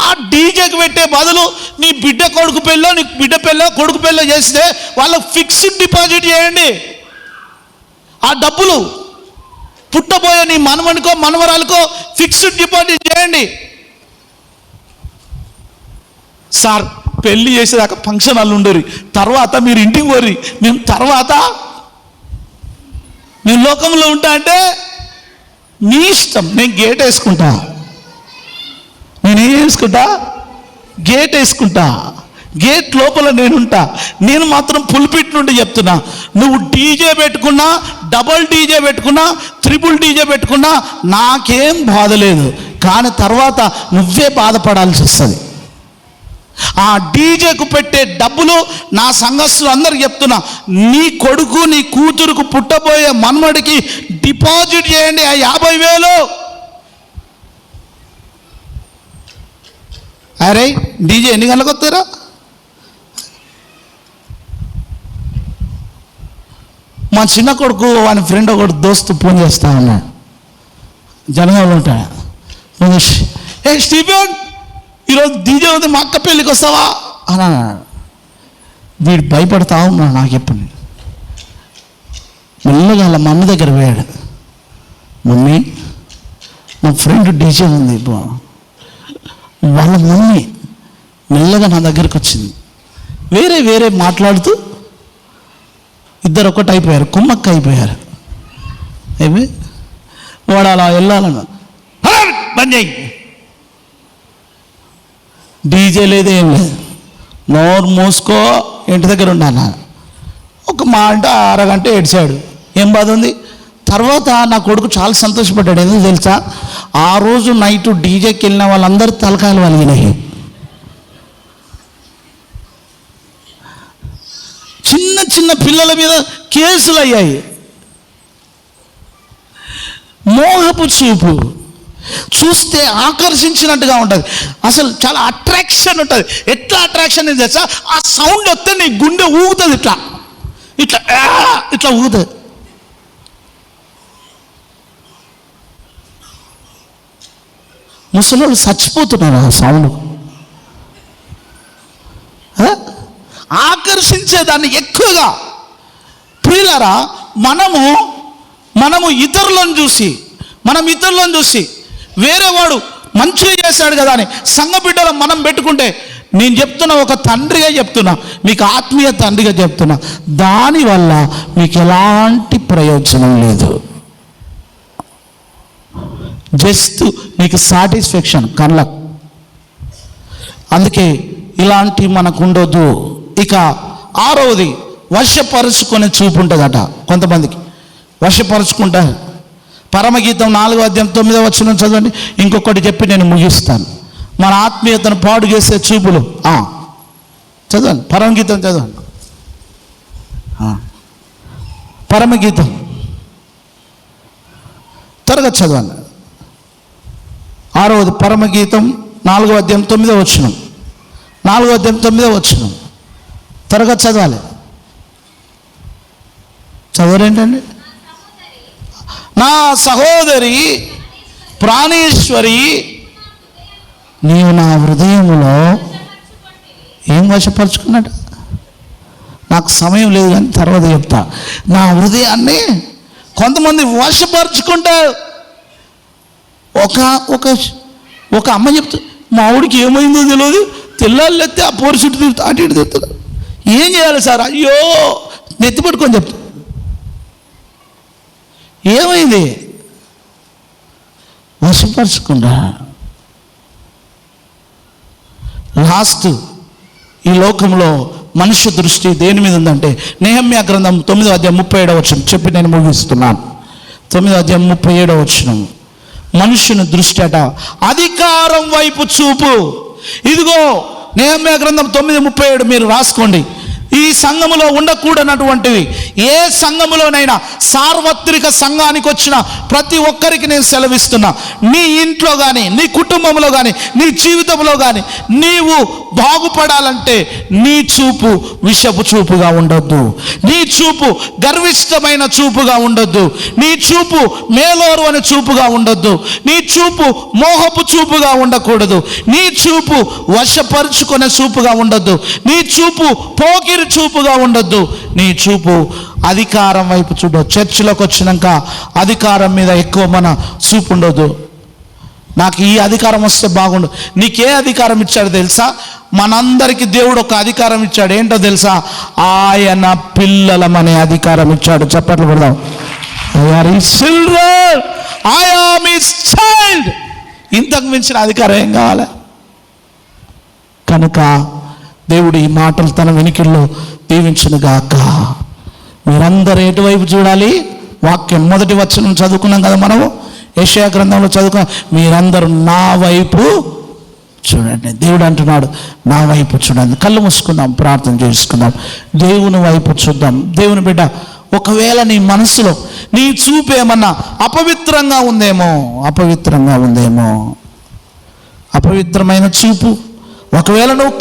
ఆ డీజేకి పెట్టే బదులు నీ బిడ్డ కొడుకు పెళ్ళో, నీ బిడ్డ పెళ్ళో కొడుకు పెళ్ళో చేస్తే వాళ్ళకు ఫిక్స్డ్ డిపాజిట్ చేయండి. ఆ డబ్బులు పుట్టబోయే నీ మనవనికో మనవరాలకో ఫిక్స్డ్ డిపాజిట్ చేయండి. సార్ పెళ్ళి చేసేదాకా ఫంక్షన్ వాళ్ళు ఉండరు, తర్వాత మీరు ఇంటికి పోరి, నేను లోకంలో ఉంటా అంటే నీ ఇష్టం. నేను గేట్ వేసుకుంటా, నేనేం వేసుకుంటా? గేట్ వేసుకుంటా. గేట్ లోపల నేనుంటా. నేను మాత్రం పుల్పిట్ నుండి చెప్తున్నా, నువ్వు డీజే పెట్టుకున్నా, డబల్ డీజే పెట్టుకున్నా, ట్రిపుల్ డీజే పెట్టుకున్నా నాకేం బాధ లేదు, కానీ తర్వాత నువ్వే బాధపడాల్సి వస్తుంది. ఆ డీజేకు పెట్టే డబ్బులు నా సంఘస్థులు అందరికి చెప్తున్నా, నీ కొడుకు నీ కూతురుకు పుట్టబోయే మన్మడికి డిపాజిట్ చేయండి ఆ 50,000. అరే డీజే ఎన్ని గంటలకు వస్తారా? మా చిన్న కొడుకు వాని ఫ్రెండ్ ఒకటి దోస్తు ఫోన్ చేస్తా ఉన్నాడు, జనగాంలో ఉంటాడు. ఏ స్టీఫెన్, ఈరోజు డీజే ఉంది, మా అక్క పెళ్ళికి వస్తావా అని అన్నాడు. వీడు భయపడతా ఉన్నాడు. నాకు ఎప్పుడు మెల్లగా వాళ్ళ మమ్మీ దగ్గర పోయాడు. మమ్మీ, మా ఫ్రెండ్ డీజే ఉంది. వాళ్ళ మమ్మీ మెల్లగా నా దగ్గరికి వచ్చింది. వేరే వేరే మాట్లాడుతూ ఇద్దరు ఒకటి అయిపోయారు, కుమ్మక్క అయిపోయారు. ఏమి వాడు అలా వెళ్ళాలన్నా బంద్ చేయి, డీజే లేదు ఏం లేదు, నోరు మూసుకో, ఇంటి దగ్గర ఉన్నాను. ఒక మాట అరగంట ఏడ్చాడు, ఏం బాధ ఉంది. తర్వాత నా కొడుకు చాలా సంతోషపడ్డాడు. ఎందుకు తెలుసా? ఆ రోజు నైట్ డీజేకి వెళ్ళిన వాళ్ళందరూ తలకాయలు వలిగినాయి. చిన్న చిన్న పిల్లల మీద కేసులు అయ్యాయి. మోహపు చూపు, చూస్తే ఆకర్షించినట్టుగా ఉంటుంది. అసలు చాలా అట్రాక్షన్ ఉంటుంది. ఎట్లా అట్రాక్షన్ ఇది తెలుసా? ఆ సౌండ్ వస్తే నీ గుండె ఊగుతుంది, ఇట్లా ఇట్లా ఇట్లా ఊగుతుంది. ముసలోళ్ళు చచ్చిపోతున్నారు ఆ సౌండ్. ఆకర్షించేదాన్ని ఎక్కువగా. ప్రియులారా, మనము ఇతరులను చూసి వేరేవాడు మంచిగా చేశాడు కదా అని సంఘ బిడ్డలు మనం పెట్టుకుంటే, నేను చెప్తున్నా, ఒక తండ్రిగా చెప్తున్నా, మీకు ఆత్మీయ తండ్రిగా చెప్తున్నా, దానివల్ల మీకు ఎలాంటి ప్రయోజనం లేదు. జస్ట్ నీకు సాటిస్ఫాక్షన్ కళ్ళకు. అందుకే ఇలాంటి మనకు ఉండొద్దు. ఇక 6వది, వశపరుచుకునే చూపు ఉంటుందట కొంతమందికి. వశపరుచుకుంటారు. పరమగీతం 4వ అధ్యాయం 9వ వచనం చదవండి. ఇంకొకటి చెప్పి నేను ముగిస్తాను. మన ఆత్మీయతను పాడు చేసే చూపులు. చదవండి, పరమగీతం చదవండి. పరమగీతం త్వరగా చదవండి. 6వది పరమగీతం 4వ అధ్యాయం 9వ వచనం. 4వ అధ్యాయం 9వ వచనం త్వరగా చదవాలి. చదవరేంటండి? నా సహోదరి ప్రాణేశ్వరి, నీవు నా హృదయంలో ఏం వశపరుచుకున్నాడు? నాకు సమయం లేదు కానీ తర్వాత చెప్తా. నా హృదయాన్ని కొంతమంది వశపరుచుకుంటారు. ఒక అమ్మ చెప్తా, మా ఆవిడికి ఏమైందో తెలియదు, తెల్లాళ్ళెత్తే ఆ పోరు చుట్టూ తిరుగుతా, అటు ఇటు తిరుగుతుంది. ఏం చేయాలి సార్? అయ్యో, నెత్తి పట్టుకొని చెప్తా. ఏమైంది? వశపరచకుండా. లాస్ట్ ఈ లోకంలో మనుష్య దృష్టి దేని మీద ఉందంటే, నెహెమ్యా గ్రంథం 9వ అధ్యాయం 37వ వచనం చెప్పి నేను ముగిస్తున్నాను. 9వ అధ్యాయం 37వ వచనం. మనుష్యుని దృష్టి అట అధికారం వైపు చూపు. ఇదిగో నెహెమ్యా గ్రంథం 9:37 మీరు రాసుకోండి. ఈ సంఘములో ఉండకూడనటువంటివి ఏ సంఘములోనైనా, సార్వత్రిక సంఘానికి వచ్చిన ప్రతి ఒక్కరికి నేను సెలవిస్తున్నా, నీ ఇంట్లో కానీ, నీ కుటుంబంలో కానీ, నీ జీవితంలో కానీ నీవు బాగుపడాలంటే నీ చూపు విషపు చూపుగా ఉండొద్దు. నీ చూపు గర్విష్టమైన చూపుగా ఉండొద్దు. నీ చూపు మేలోరు అని చూపుగా ఉండొద్దు. నీ చూపు మోహపు చూపుగా ఉండకూడదు. నీ చూపు వశపరుచుకునే చూపుగా ఉండొద్దు. నీ చూపు పోకిరి చూపుగా ఉండొద్దు. నీ చూపు అధికారం వైపు చూడ. చర్చిలోకి వచ్చినాక అధికారం మీద ఎక్కువ మన చూపు ఉండొద్దు. నాకు ఈ అధికారం వస్తే బాగుండు. నీకే అధికారం ఇచ్చాడు తెలుసా? మనందరికీ దేవుడు ఒక అధికారం ఇచ్చాడు. ఏంటో తెలుసా? ఆయన పిల్లలమనే అధికారం ఇచ్చాడు. చప్పట్లు కొడదాం. I am his child. ఇంతకు మించిన అధికారం ఏం కావాలి? కనుక దేవుడు ఈ మాటలు తన వెనుకల్లో దీవించును గాక. మీరందరూ ఎటువైపు చూడాలి? వాక్యం మొదటి వచనం చదువుకున్నాం కదా మనము, యెషయా గ్రంథంలో చదువుకున్నాం. మీరందరూ నా వైపు చూడండి. దేవుడు అంటున్నాడు, నా వైపు చూడండి. కళ్ళు మూసుకుందాం, ప్రార్థన చేసుకుందాం. దేవుని వైపు చూద్దాం. దేవుని బిడ్డ, ఒకవేళ నీ మనసులో నీ చూపు ఏమన్నా అపవిత్రంగా ఉందేమో, అపవిత్రమైన చూపు, ఒకవేళ నువ్వు